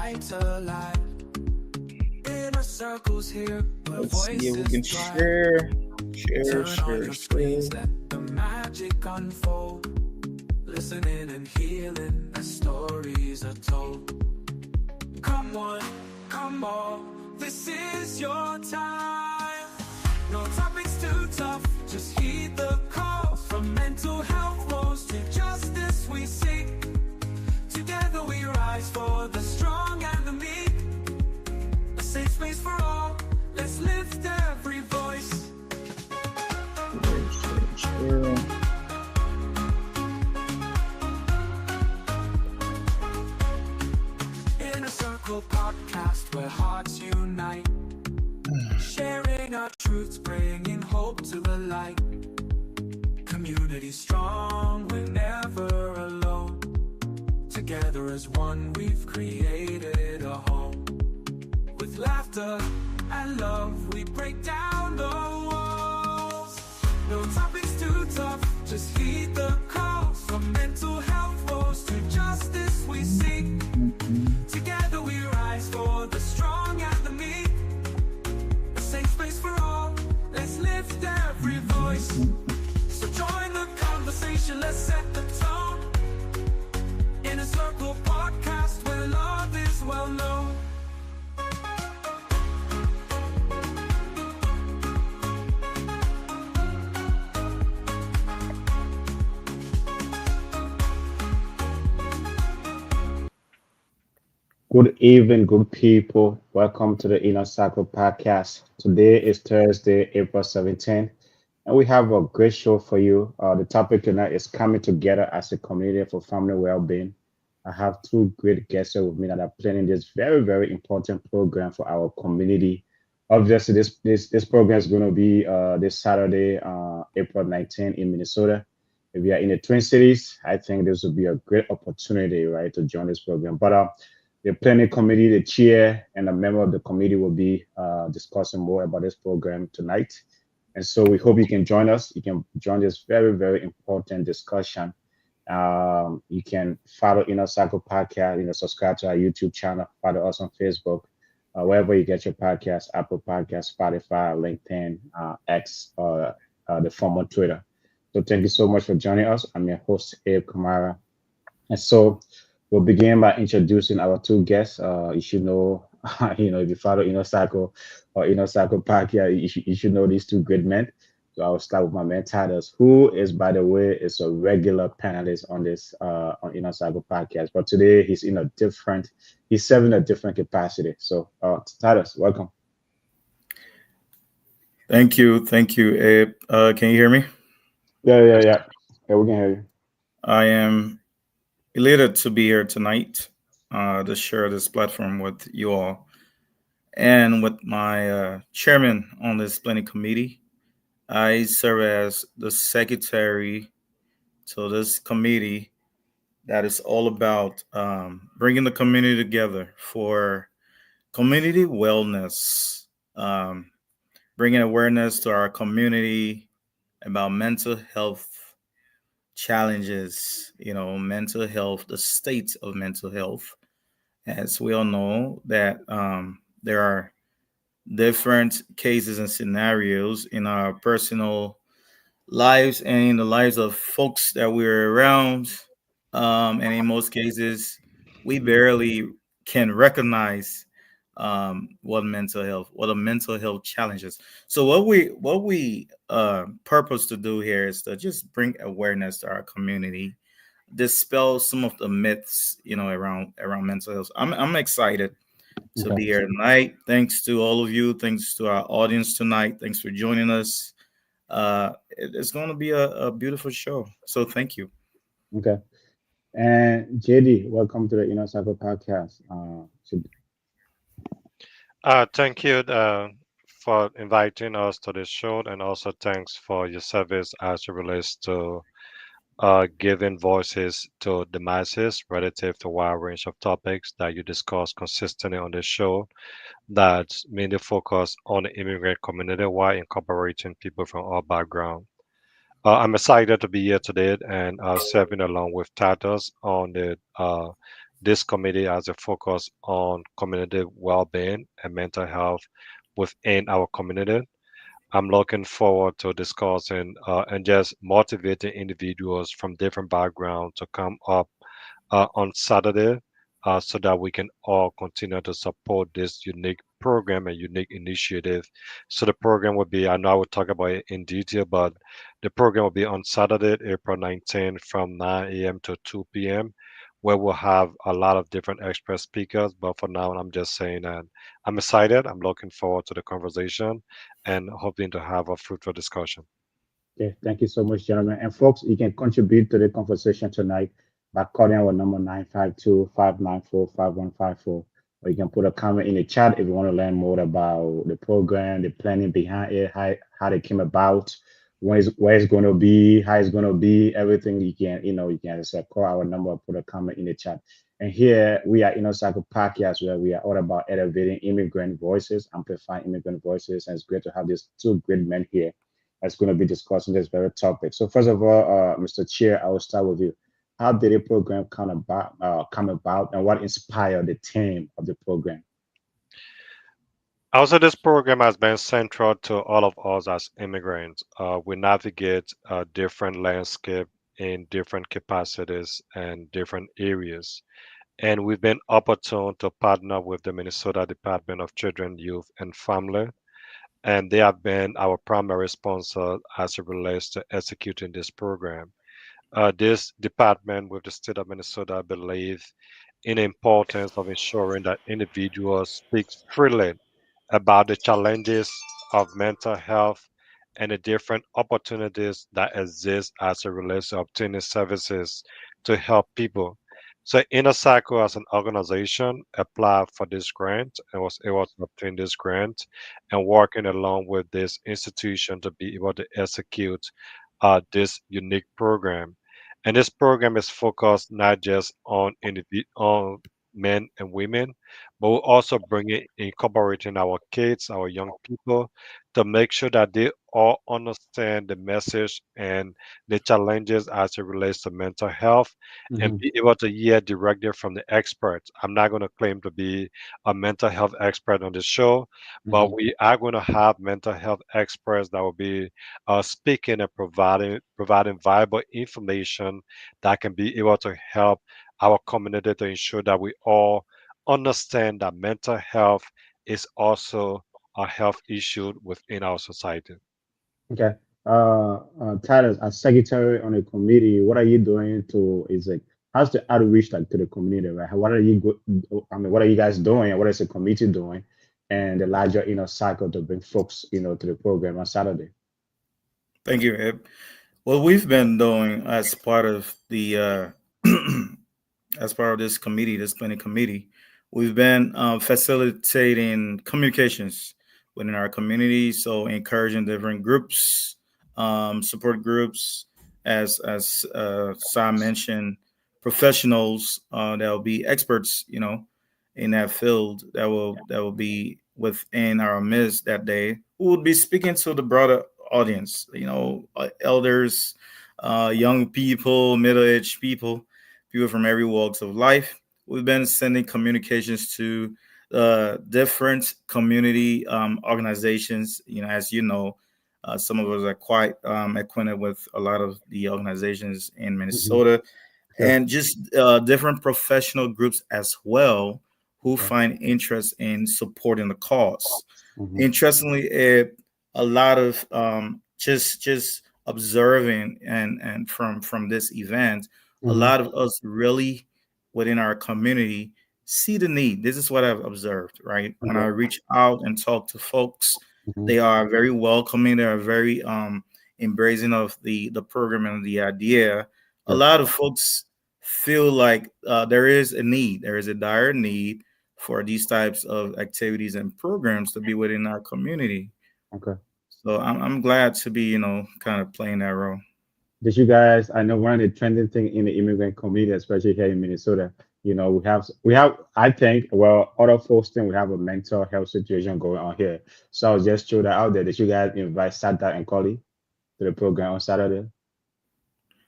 night alive. Inner circles here, where Let's see if we can voices drive. Turn on your screens, share. let the magic unfold. Listening and healing as stories are told. Come on, come on, this is your time. No topics too tough, just heed the call. From mental health woes to justice we seek. Together we rise for the strong and the meek. A safe space for all, let's lift every voice. Share. Inner Circle podcast where hearts unite. Sharing our truths, bringing hope to the light. Community strong, we're never alone. Together as one, we've created a home. With laughter and love, we break down the walls. No topics too tough, just heed the call. From mental health woes to justice we seek. Together we rise for the strong and the meek. A safe space for all, let's lift every voice. So join the conversation, let's set the tone. In a Circle podcast where love is well known. Good evening, good people. Welcome to the Inner Circle podcast. Today is Thursday, April 17th, and we have a great show for you. The topic tonight is coming together as a community for family well-being. I have two great guests here with me that are planning this very, very important program for our community. Obviously, this program is going to be this Saturday, April 19th in Minnesota. If you are in the Twin Cities, I think this will be a great opportunity, right, to join this program. But the planning committee, the chair, and a member of the committee will be discussing more about this program tonight. And so we hope you can join us. You can join this very, very important discussion. You can follow Inner Circle Podcast, subscribe to our YouTube channel, follow us on Facebook, wherever you get your podcast, Apple Podcast, Spotify, LinkedIn, X, or the former Twitter. So thank you so much for joining us. I'm your host, Abe Kamara. And so we'll begin by introducing our two guests. You should know, if you follow Inner Circle or Inner Circle Podcast, you should know these two great men. So I'll start with my man Titus, who is, by the way, is a regular panelist on this on Inner Circle Podcast. But today he's he's serving a different capacity. So Titus, welcome. Thank you, Abe. Can you hear me? Yeah. Yeah, we can hear you. I am elated to be here tonight to share this platform with you all and with my chairman on this planning committee. I serve as the secretary to this committee that is all about bringing the community together for community wellness, bringing awareness to our community about mental health challenges, mental health, the state of mental health. As we all know that there are different cases and scenarios in our personal lives and in the lives of folks that we're around. And in most cases, we barely can recognize what a mental health challenges. So what we purpose to do here is to just bring awareness to our community, dispel some of the myths, around mental health. I'm excited to be here tonight. Thanks to all of you. Thanks to our audience tonight. Thanks for joining us. It's going to be a beautiful show. So thank you. Okay. And JD, welcome to the Inner Circle Podcast. Thank you for inviting us to this show, and also thanks for your service as it relates to giving voices to the masses relative to a wide range of topics that you discuss consistently on this show that's mainly focused on the immigrant community while incorporating people from all backgrounds. I'm excited to be here today and serving along with Tatas on the this committee has a focus on community well-being and mental health within our community. I'm looking forward to discussing and just motivating individuals from different backgrounds to come up on Saturday so that we can all continue to support this unique program and unique initiative. So the program will be, I know I will talk about it in detail, but the program will be on Saturday, April 19th from 9 a.m. to 2 p.m., where we'll have a lot of different expert speakers. But for now, I'm just saying that I'm excited. I'm looking forward to the conversation and hoping to have a fruitful discussion. Okay, thank you so much, gentlemen. And folks, you can contribute to the conversation tonight by calling our number 952-594-5154. Or you can put a comment in the chat if you want to learn more about the program, the planning behind it, how they came about, where it's going to be, how it's going to be, everything you can, you can just call our number, put a comment in the chat. And here we are, Cycle Podcast, where we are all about elevating immigrant voices, amplifying immigrant voices. And it's great to have these two great men here that's going to be discussing this very topic. So first of all, Mr. Chair, I will start with you. How did the program come about, and what inspired the theme of the program? Also, this program has been central to all of us as immigrants. We navigate a different landscape in different capacities and different areas. And we've been opportune to partner with the Minnesota Department of Children, Youth, and Family. And they have been our primary sponsor as it relates to executing this program. This department with the state of Minnesota believe in the importance of ensuring that individuals speak freely about the challenges of mental health and the different opportunities that exist as it relates to obtaining services to help people. So Inner Cycle as an organization applied for this grant and was able to obtain this grant and working along with this institution to be able to execute this unique program. And this program is focused not just on men and women, but we're also bringing incorporating our kids, our young people, to make sure that they all understand the message and the challenges as it relates to mental health and Mm-hmm, be able to hear directly from the experts. I'm not going to claim to be a mental health expert on the show, but mm-hmm, we are going to have mental health experts that will be speaking and providing viable information that can be able to help our community to ensure that we all understand that mental health is also a health issue within our society. okay. Titus, as secretary on the committee, what are you doing to? Is it how's the outreach like to the community, right? What are you? I mean, what are you guys doing, and what is the committee doing, and the larger cycle to bring folks to the program on Saturday? Thank you, Eb. What we've been doing as part of the as part of this committee, this planning committee, we've been facilitating communications within our community. So encouraging different groups, support groups, as Sam mentioned, professionals that will be experts, in that field that will be within our midst that day, who will be speaking to the broader audience, elders, young people, middle-aged people from every walks of life. We've been sending communications to different community organizations. As you know, some of us are quite acquainted with a lot of the organizations in Mm-hmm. Minnesota, Sure. and just different professional groups as well who Okay. find interest in supporting the cause. Mm-hmm. Interestingly, a lot of just observing and from this event, a Mm-hmm. lot of us really within our community see the need. This is what I've observed, right? When I Okay. reach out and talk to folks, Mm-hmm. they are very welcoming. They are very embracing of the program and the idea. A Sure. lot of folks feel like there is a need. There is a dire need for these types of activities and programs to be within our community. Okay. So I'm glad to be, kind of playing that role. Did you guys? I know one of the trending thing in the immigrant community, especially here in Minnesota. We have. I think well, other folks think we have a mental health situation going on here. So I was just throw that out there. Did you guys invite Sada and Collie to the program on Saturday?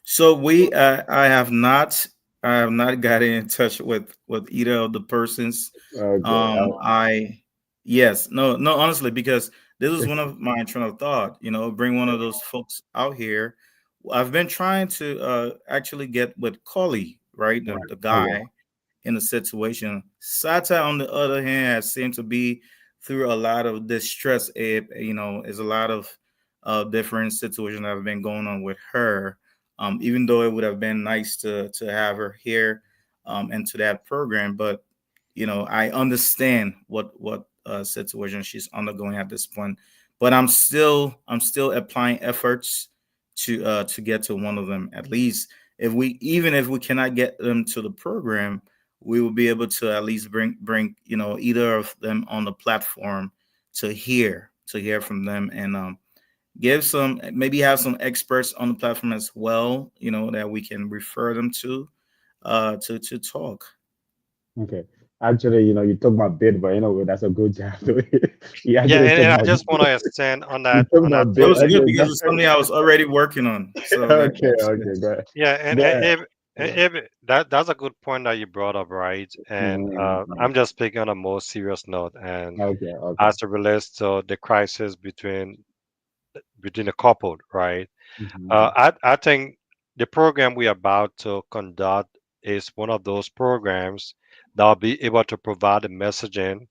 So I have not I have not gotten in touch with either of the persons. Okay. I yes, no, no, honestly, because this is one of my train of thought. You know, bring one of those folks out here. I've been trying to actually get with Collie, right, Right. the Okay. guy in the situation. Sata, on the other hand, has seemed to be through a lot of distress. You know, is a lot of different situations that have been going on with her. Even though it would have been nice to have her here into that program, but you know, I understand what situation she's undergoing at this point. But I'm still applying efforts to get to one of them at least. If we even if we cannot get them to the program, we will be able to at least bring you know either of them on the platform to hear from them and give some maybe have some experts on the platform as well, you know, that we can refer them to talk. Okay. Actually, you talk about bid, but that's a good job. You Yeah, actually talk and I about just want to extend you talk on that about It bid. was topic. good Okay, because it's something I was already working on, so okay, that's good. okay, go ahead. Yeah, Go and ahead. that's a good point that you brought up, right? And Mhm. I'm just speaking on a more serious note, and Okay, okay. as it relates to the crisis between the couple, right? Mhm. I think the program we are about to conduct is one of those programs that will be able to provide the messaging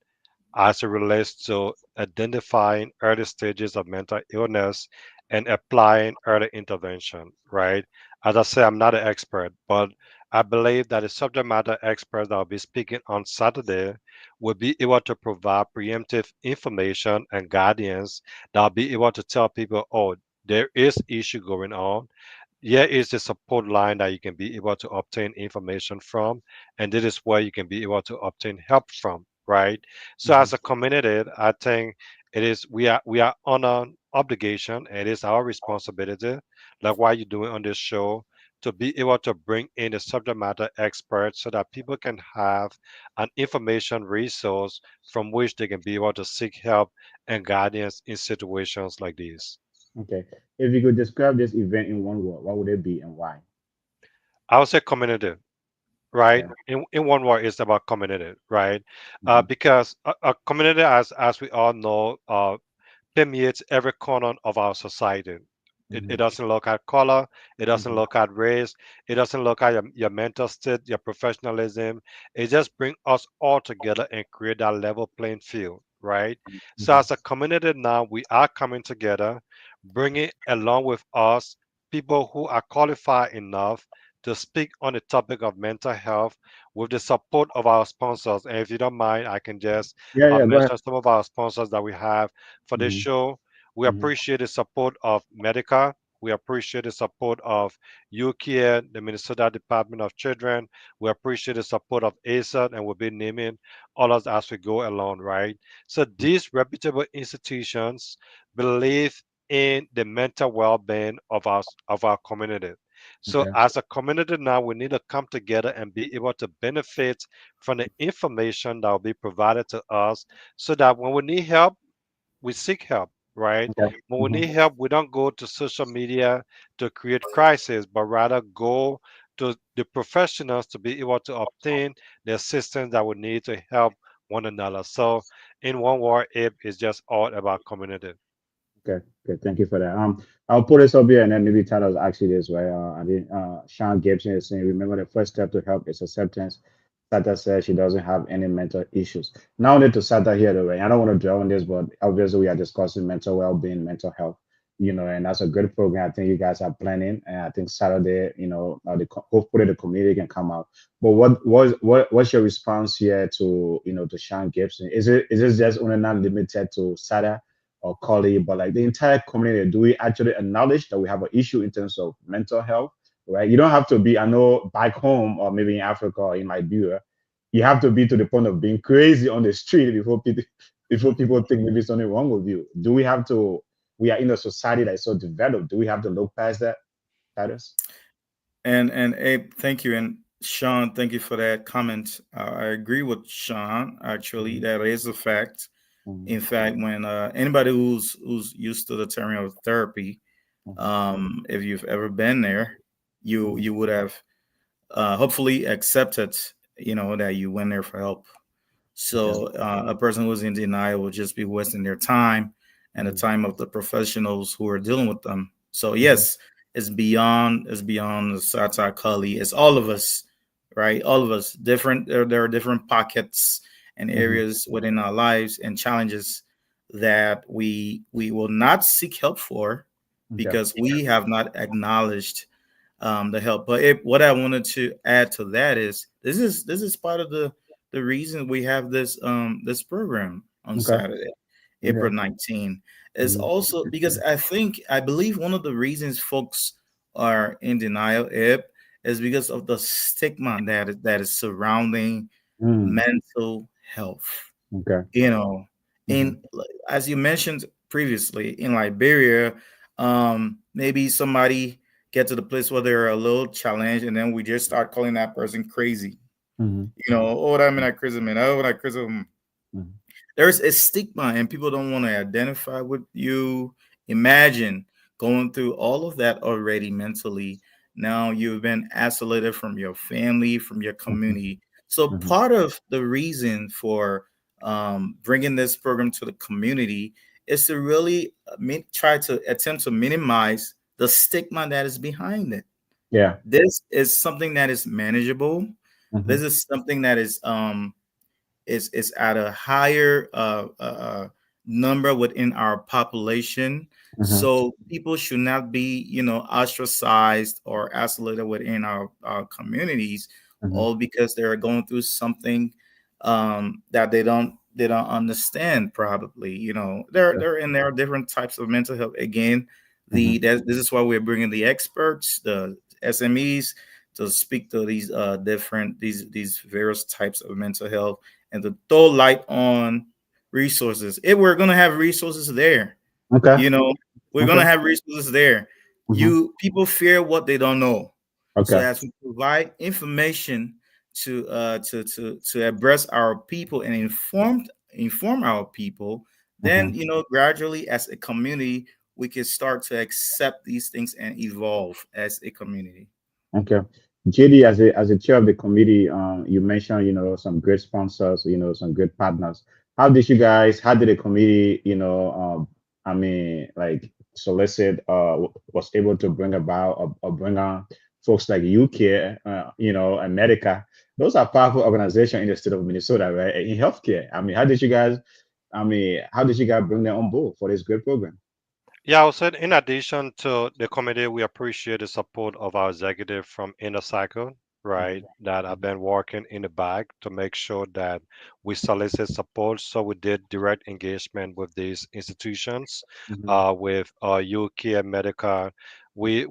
as it relates to identifying early stages of mental illness and applying early intervention, right? As I say, I'm not an expert, but I believe that the subject matter experts that will be speaking on Saturday will be able to provide preemptive information and guidance that will be able to tell people, oh, there is issue going on. Here is the support line that you can be able to obtain information from, and this is where you can be able to obtain help from, right? So Mhm. as a community, I think it is we are on an obligation, and it is our responsibility, like what you're doing on this show, to be able to bring in the subject matter experts so that people can have an information resource from which they can be able to seek help and guidance in situations like this. Okay. If you could describe this event in one word, what would it be and why? I would say community, right? Okay. In one word, it's about community, right? Mhm. Because a community, as we all know, permeates every corner of our society. It Mhm. doesn't look at color, it doesn't Mhm. look at race, it doesn't look at your mental state, your professionalism. It just brings us all together and create that level playing field, right? So Mhm. as a community now, we are coming together, bringing along with us people who are qualified enough to speak on the topic of mental health with the support of our sponsors. And if you don't mind, I can just Yeah, yeah, go ahead. mention some of our sponsors that we have for this Mhm. show. We Mhm. appreciate the support of Medica. We appreciate the support of UCare, the Minnesota Department of Children. We appreciate the support of ASAT, and we'll be naming all of us as we go along, right? So these reputable institutions believe in the mental well-being of our community. So Okay. as a community now, we need to come together and be able to benefit from the information that will be provided to us so that when we need help, we seek help, right? Okay. When we Mhm. need help, we don't go to social media to create crisis, but rather go to the professionals to be able to obtain the assistance that we need to help one another. So, in one word, it is just all about community. Okay, good. Thank you for that. I'll put this up here and then maybe Tyler's actually this way. I think Sean Gibson is saying, remember the first step to help is acceptance. Sata says she doesn't have any mental issues. Now, only to Sata here, though, right? I don't want to dwell on this, but obviously we are discussing mental well-being, mental health, and that's a good program. I think you guys are planning, and I think Saturday, hopefully the community can come out. But what's your response here to to Sean Gibson? Is it just only not limited to Sata or colleague, but like the entire community? Do we actually acknowledge that we have an issue in terms of mental health? Right? You don't have to be, I know, back home or maybe in Africa or in Liberia, you have to be to the point of being crazy on the street before people think maybe something wrong with you. Do we have to? We are in a society that is so developed. Do we have to look past that status? And Abe, thank you, and Sean, thank you for that comment. I agree with Sean. Actually, Mhm. that is a fact. Mhm. In fact, when anybody who's used to the term of therapy, Mhm. if you've ever been there, you Mhm. you would have hopefully accepted, that you went there for help. Okay. So a person who's in denial will just be wasting their time and the Mm-hmm. time of the professionals who are dealing with them. So Mm-hmm. yes, it's beyond the Sata Kali. It's all of us, right? All of us. Different. There are different pockets and Mm-hmm. areas within our lives and challenges that we will not seek help for Okay. because we have not acknowledged the help. But what I wanted to add to that is this is part of the reason we have this program on Okay. Saturday, April Okay. 19, is Mm-hmm. also because I believe one of the reasons folks are in denial, is because of the stigma that is surrounding Mm. mental health. Okay. You know, Mm-hmm. in as you mentioned previously, in Liberia, maybe somebody get to the place where they're a little challenged, and then we just start calling that person crazy. Mm-hmm. Oh, that mean that crazy man. Oh, that crazy. Mm-hmm. There's a stigma, and people don't want to identify with you. Imagine going through all of that already mentally. Now you've been isolated from your family, from your Mm-hmm. community. So Mm-hmm. part of the reason for bringing this program to the community is to really try to attempt to minimize the stigma that is behind it. Yeah. This is something that is manageable. Mm-hmm. This is something that is at a higher number within our population. Mm-hmm. So people should not be, ostracized or isolated within our communities, Mm-hmm. all because they're going through something that they don't understand. Probably, Yeah. there are different types of mental health. Again, Mm-hmm. this is why we're bringing the experts, the SMEs, to speak to these different these various types of mental health and to throw light on resources. If we're gonna have resources there, Okay. you know, we're Okay. gonna have resources there. Mm-hmm. You people fear what they don't know. So Okay. as we provide information to address our people and inform our people, Mm-hmm. then gradually as a community we can start to accept these things and evolve as a community. Okay. JD, as a chair of the committee, you mentioned, some great sponsors, some great partners. How did the committee, like solicit, was able to bring about or bring on folks like UK, America. Those are powerful organizations in the state of Minnesota, right? In healthcare. How did you guys bring them on board for this great program? Yeah, I would say in addition to the committee, we appreciate the support of our executive from Inner Cycle, right, that have been working in the back to make sure that we solicit support. So we did direct engagement with these institutions, Mm-hmm. with UK and Medica. We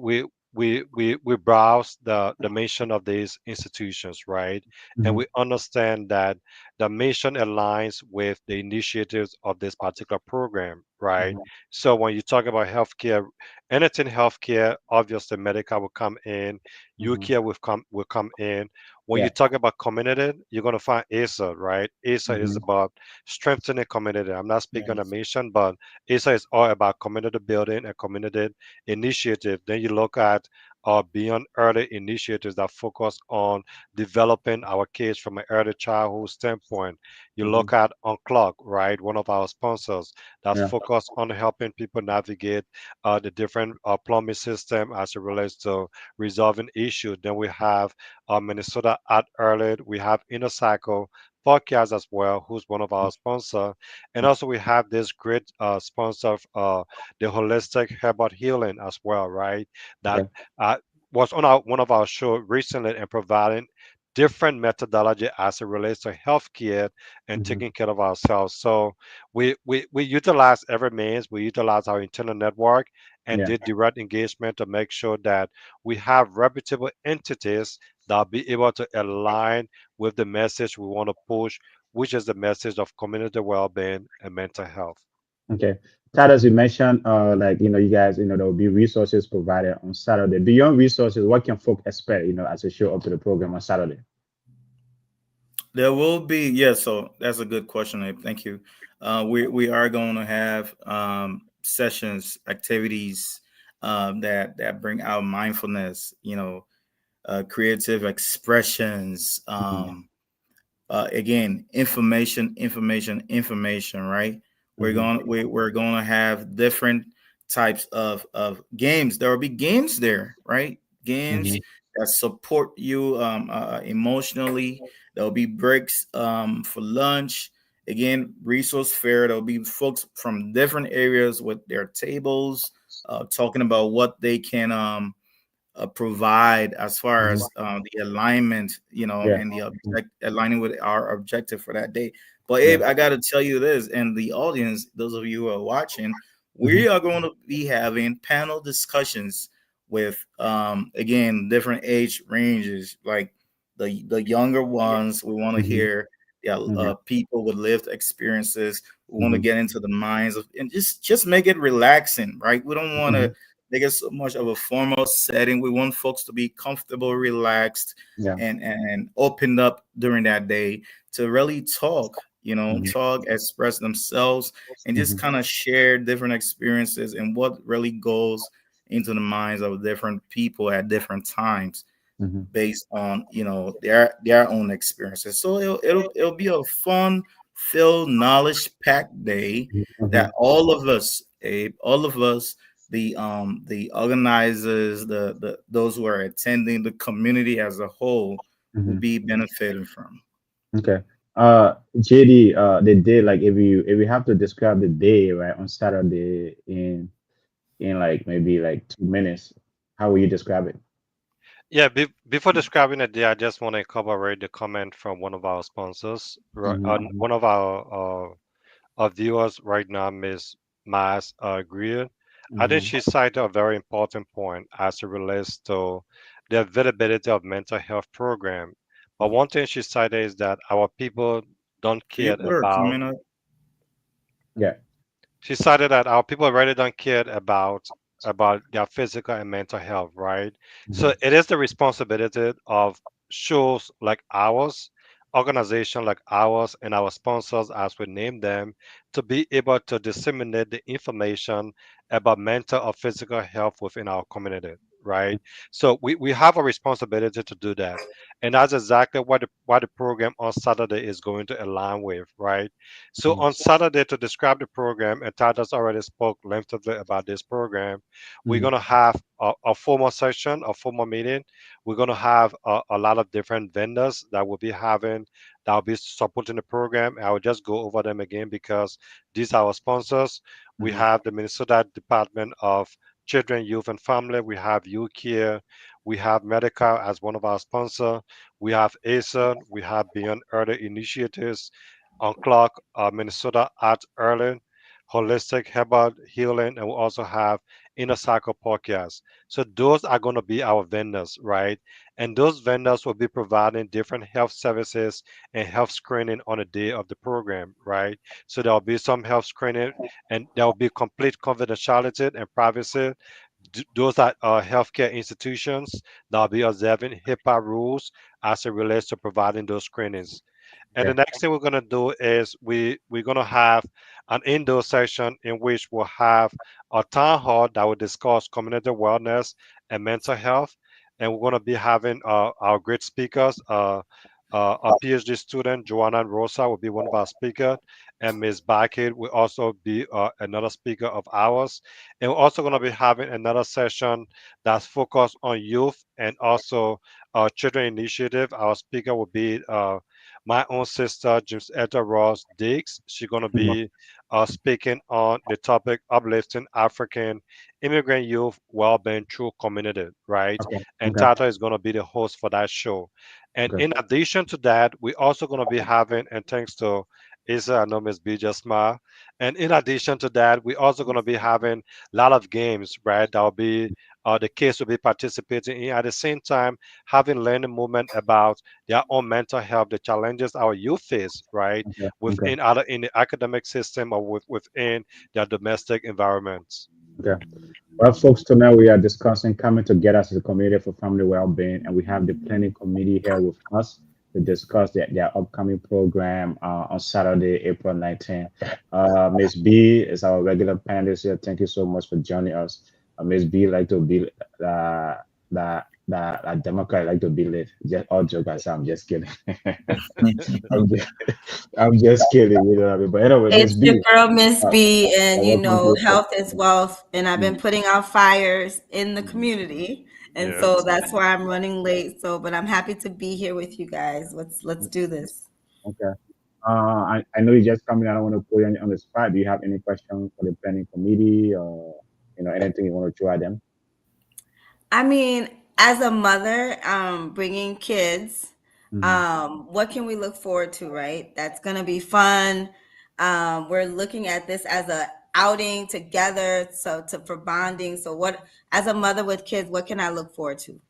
browse the mission of these institutions, right, and Mm-hmm. we understand that the mission aligns with the initiatives of this particular program, right. Mm-hmm. So when you talk about healthcare, anything healthcare, obviously medical will come in, Mm-hmm. UCare will come in. When you Yeah. talk about community, you're gonna find ASA, right? ASA is Mm-hmm. about strengthening community. I'm not speaking on a Yes. mission, but ASA is all about community building and community initiative. Then you look at beyond early initiatives that focus on developing our kids from an early childhood standpoint. You Mm-hmm. look at Unclog, right? One of our sponsors that Yeah. focus on helping people navigate the different plumbing system as it relates to resolving issues. Then we have Minnesota at Early. We have Inner Cycle podcast as well, who's one of our sponsor, and also we have this great sponsor of the holistic herbal healing as well, right? That Okay. uh, was on one of our show recently and providing different methodology as it relates to healthcare and Mm-hmm. taking care of ourselves. So we utilize every means. We utilize our internal network and Yeah. did direct engagement to make sure that we have reputable entities that will be able to align with the message we want to push, which is the message of community well-being and mental health. Okay. Tad, as you mentioned, you guys, there will be resources provided on Saturday. Beyond resources, what can folk expect, as they show up to the program on Saturday? There will be, yeah. So that's a good question, Abe. Thank you. We are going to have sessions, activities that bring out mindfulness. creative expressions. Mhm. Again, information, right? Mhm. We're going to have different types of games. There will be games there, right? Games Mhm. that support you emotionally. There will be breaks for lunch. Again, resource fair. There will be folks from different areas with their tables, talking about what they can provide as far Mhm. as the alignment, Yeah. and the Mhm. aligning with our objective for that day. But Abe, Yeah. I got to tell you this, and the audience, those of you who are watching, Mhm. we are going to be having panel discussions with, again, different age ranges, like the younger ones. We want to Mhm. hear, yeah, Mhm. people with lived experiences. We want to Mhm. get into the minds of, and just make it relaxing, right? We don't want to Mhm. make it so much of a formal setting. We want folks to be comfortable, relaxed, Yeah. and opened up during that day to really talk, Mhm. talk, express themselves, and just Mhm. kind of share different experiences and what really goes into the minds of different people at different times Mhm. based on their own experiences. So it'll be a fun filled knowledge packed day Mhm. that all of us, Abe, all of us, the organizers, the those who are attending, the community as a whole will Mhm. be benefiting from. Okay. JD, the day, like if you have to describe the day, right, on Saturday in like maybe like 2 minutes, how will you describe it? Yeah, before describing it, yeah, I just want to corroborate the comment from one of our sponsors, right? Mhm. One of our viewers right now, Miss Mas Greer. I think Mhm. she cited a very important point as it relates to the availability of mental health program. But one thing she cited is that our people don't care People are about. coming up. Yeah. She cited that our people really don't care about their physical and mental health, right? So Mhm. it is the responsibility of shows like ours, organization like ours, and our sponsors, as we name them, to be able to disseminate the information about mental or physical health within our community, right? So we have a responsibility to do that. And that's exactly what the program on Saturday is going to align with, right? So Mhm. on Saturday, to describe the program, and Tada's already spoke lengthily about this program, we're Mhm. going to have a formal session, a formal meeting. We're going to have a lot of different vendors that will be having, that will be supporting the program. I will just go over them again because these are our sponsors. We Mhm. have the Minnesota Department of Children, Youth, and Family. We have UCare. We have Medical as one of our sponsors. We have ASA. We have Beyond Early Initiatives on clock, Minnesota Art Early, Holistic Herbal Healing, and we also have Inner Cycle Podcast. So those are going to be our vendors, right? And those vendors will be providing different health services and health screening on the day of the program, right? So there will be some health screening, and there will be complete confidentiality and privacy. Those are healthcare institutions that will be observing HIPAA rules as it relates to providing those screenings. And the Okay. next thing we're gonna do is we're gonna have an indoor session in which we'll have a town hall that will discuss community wellness and mental health. And we're gonna be having our great speakers. A PhD student, Joanna Rosa, will be one of our speakers, and Ms. Barkett will also be another speaker of ours. And we're also going to be having another session that's focused on youth and also children initiative. Our speaker will be my own sister, James Etta Ross Diggs. She's going to Mhm. be speaking on the topic uplifting African immigrant youth well-being through community, right? Okay. And Okay. Tata is going to be the host for that show. And Okay. in addition to that, we're also going to be having, and thanks to Isa, I know Miss B just smile. And in addition to that, we're also going to be having a lot of games, right? That will be the kids will be participating in. At the same time, having learning movement about their own mental health, the challenges our youth face, right, Okay. Okay. within other in the academic system or within their domestic environments. Okay. Well, folks, tonight we are discussing coming together as a community for family well-being, and we have the planning committee here with us to discuss their upcoming program on Saturday, April 19th. Ms. B is our regular panelist here. Thank you so much for joining us. Ms. B, like to be uh, that a Democrat like to believe. Just all joke aside, I'm just kidding. I'm just, I'm just kidding, you know what I mean? But anyway, Miss It's your B, girl, Miss uh, B, and welcome to the health is wealth. And I've been mm, putting out fires in the mm, community, and so Yes. that's why I'm running late. So, but I'm happy to be here with you guys. Let's mm, do this. okay. I know you just coming. I don't want to put you on the spot. Do you have any questions for the planning committee or anything you want to throw at them? I mean, as a mother, bringing kids, Mm, what can we look forward to, right? That's gonna be fun. We're looking at this as a outing together, so for bonding. So, what as a mother with kids, what can I look forward to?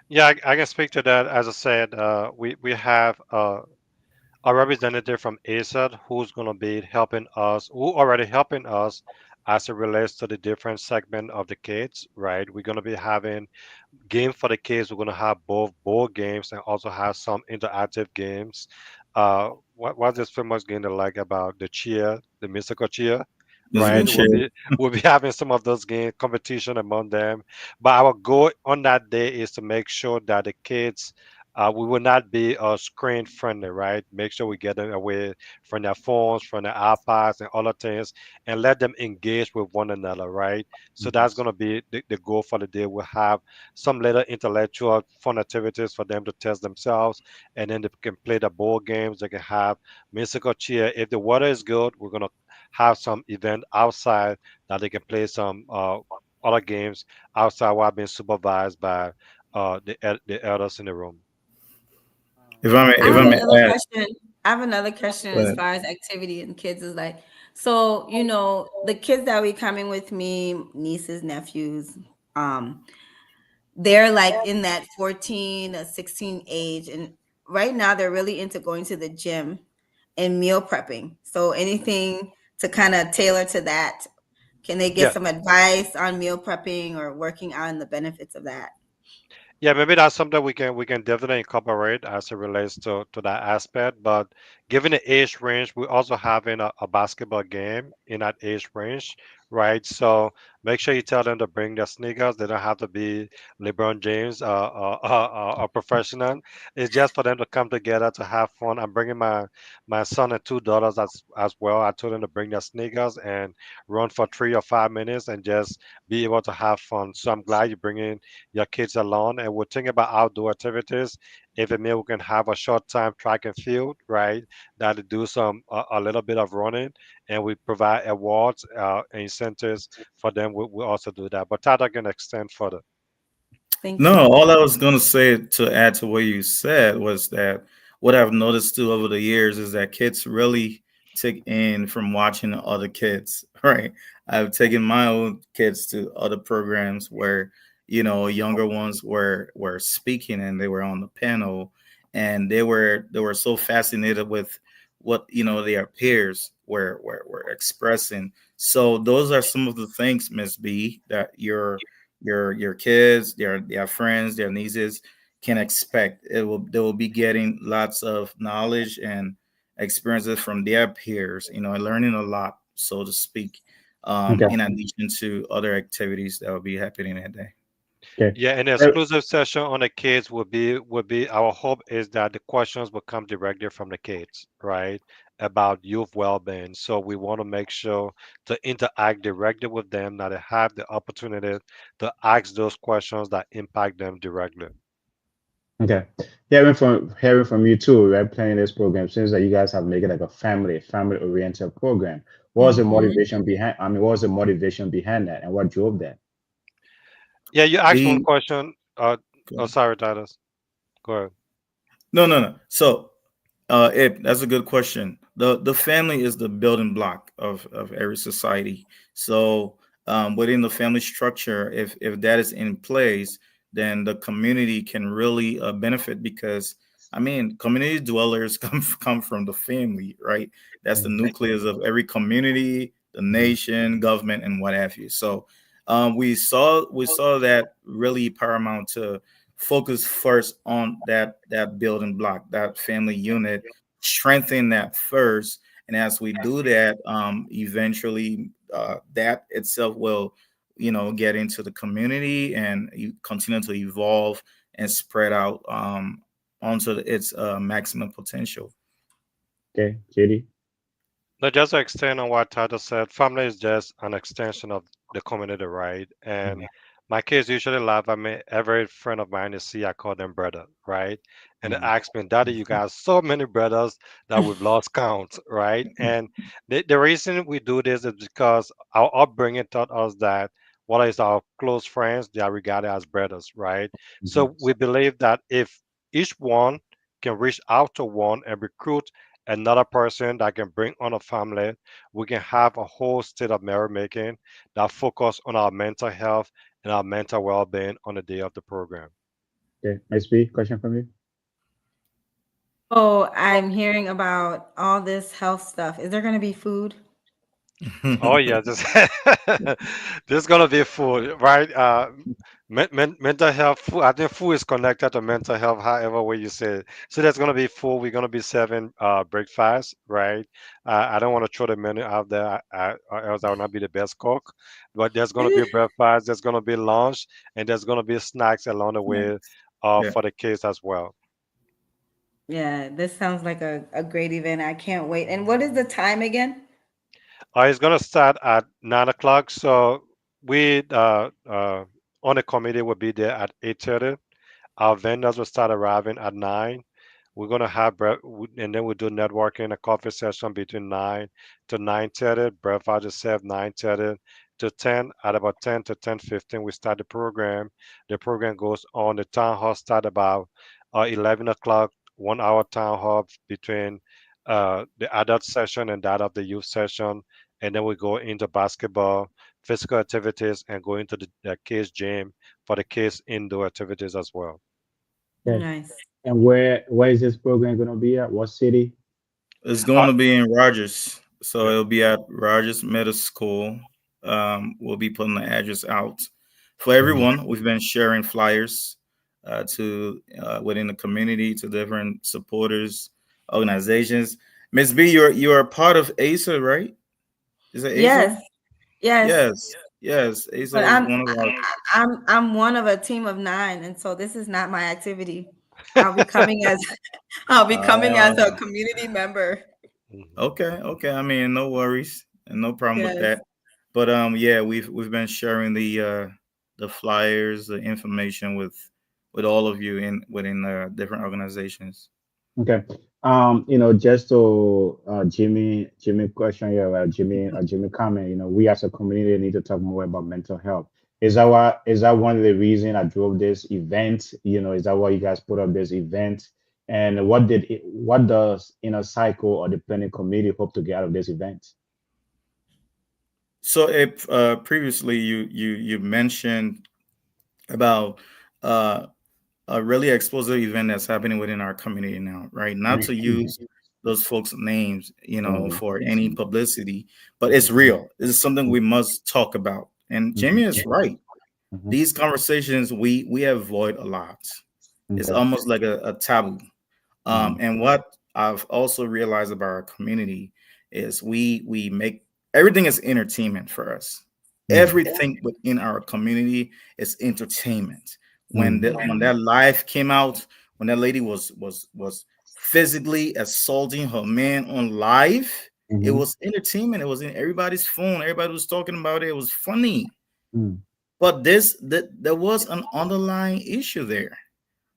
Yeah, I can speak to that. As I said, we have a representative from ASAD who's going to be helping us, who already helping us as it relates to the different segment of the kids, right? We're going to be having game for the kids. We're going to have both board games and also have some interactive games. What's this famous game they like about the cheer, the musical cheer, Musical right? chair. We'll be having some of those game competition among them. But our goal on that day is to make sure that the kids. We will not be screen friendly, right? Make sure we get them away from their phones, from their iPads, and other things, and let them engage with one another, right? So mhm. that's going to be the goal for the day. We'll have some little intellectual fun activities for them to test themselves, and then they can play the board games. They can have musical cheer. If the weather is good, we're gonna have some event outside that they can play some other games outside while being supervised by the elders in the room. If I may, I if have I Maybe may another add, question. I have another question go as ahead. far as activity and kids is like, so the kids that we coming with me, nieces, nephews, um, they're like in that 14 or 16 age, and right now they're really into going to the gym and meal prepping. So anything to kind of tailor to that, can they get Yeah, some advice on meal prepping or working on the benefits of that? yeah, maybe that's something we can definitely incorporate as it relates to that aspect. But given the age range, we're also having a basketball game in that age range, right? So make sure you tell them to bring their sneakers. They don't have to be LeBron James or professional. It's just for them to come together to have fun. I'm bringing my son and two daughters as well. I told them to bring their sneakers and run for 3 or 5 minutes and just be able to have fun. So I'm glad you bring in your kids along, and we're thinking about outdoor activities. If it may, we can have a short time track and field, right? That to do some a little bit of running, and we provide awards and incentives for them. We also do that, but that I can extend further. Thank No, you. all I was gonna say to add to what you said was that what I've noticed too over the years is that kids really take in from watching other kids, right? I've taken my own kids to other programs where, younger ones were speaking and they were on the panel and they were so fascinated with what, their peers were expressing. So those are some of the things, Miss B, that your kids, their friends, their nieces can expect. They will be getting lots of knowledge and experiences from their peers, and learning a lot, so to speak. okay, In addition to other activities that will be happening that day. okay. Yeah, an Uh, exclusive session on the kids would be our hope is that the questions will come directly from the kids, right? About youth well-being. So we want to make sure to interact directly with them, that they have the opportunity to ask those questions that impact them directly. Okay. Hearing from you too, right? Planning this program seems that you guys have made it like a family oriented program. What was the Hmm. motivation behind? I mean, what was the motivation behind that, and what drove that? Yeah, you asked one The question. Oh, sorry, Titus. Go ahead. No, no, no. So, that's a good question. The family is the building block of every society. So, within the family structure, if that is in place, then the community can really benefit because, I mean, community dwellers come from the family, right? That's the Mhm, nucleus of every community, the mhm, nation, government, and what have you. So, we saw that really paramount to focus first on that building block, that family unit, strengthen that first, and as we do that, eventually that itself will get into the community and you continue to evolve and spread out onto its maximum potential. Okay, JD. Now, just to extend on what Tata said, family is just an extension of the community, right? And Mhm, my kids usually laugh at me. Every friend of mine they see, I call them brother, right? And they mhm, ask me, Daddy, you got so many brothers that we've lost count, right? And the reason we do this is because our upbringing taught us that what is our close friends, they are regarded as brothers, right? mhm. So we believe that if each one can reach out to one and recruit another person that can bring on a family, we can have a whole state of merrymaking that focus on our mental health and our mental well-being on the day of the program. Okay, SB, question from you. Oh, I'm hearing about all this health stuff. Is there going to be food? Oh yeah, this there's gonna be food, right? Mental health. Food, I think food is connected to mental health. However, way you say it. So there's gonna be food. We're gonna be serving breakfast, right? I don't want to throw the menu out there, or else I will not be the best cook. But there's gonna be breakfast. There's gonna be lunch, and there's gonna be snacks along the way, Nice. Yeah. for the kids as well. Yeah, this sounds like a great event. I can't wait. And what is the time again? It's gonna start at 9 o'clock. So we on the committee will be there at 8:30. Our vendors will start arriving at 9. We're gonna have and then we'll do networking, a coffee session between 9 to 9:30. Breakfast is served 9:30 to 10. At about 10 to 10:15, we start the program. The program goes on. The town hall start about 11 o'clock. 1 hour town hall between the adult session and that of the youth session, and then we go into basketball, physical activities, and go into the kids gym for the kids indoor activities as well. Okay. Nice. And where is this program gonna be at? What city? It's Uh, going to be in Rogers. So yeah. it'll be at Rogers Middle School. We'll be putting the address out for Mhm. everyone. We've been sharing flyers to within the community to different supporters, organizations. Miss B, you're a part of ASA, right? Is it ASA? Yes, yes. Yes, yes. ASA But is one of our. I'm one of a team of nine, and so this is not my activity. I'll be coming as I'll be coming as a Uh, community member. Mhm. okay, okay. I mean, no worries and no problem with Yes. that. But yeah, we've been sharing the flyers, the information with all of you in within different organizations. Okay. Just to Jimmy question here, Jimmy comment. We as a community need to talk more about mental health. Is that one of the reason I drove this event? Is that why you guys put up this event? And what does cycle or the planning committee hope to get out of this event? So, if previously you mentioned about uh, a really explosive event that's happening within our community now, right? Not to Mhm, use those folks' names, mhm, for any publicity, but it's mhm, real. This is something mhm, we must talk about. And mhm, Jamie is right. mhm. These conversations we avoid a lot. It's Okay. almost like a taboo. Mhm, And what I've also realized about our community is we make everything is entertainment for us. mhm, Everything within our community is entertainment. When mhm, that live came out, when that lady was physically assaulting her man on live, it mhm, was entertainment. It was in everybody's phone. Everybody was talking about it. It was funny. mhm, But there was an underlying issue there,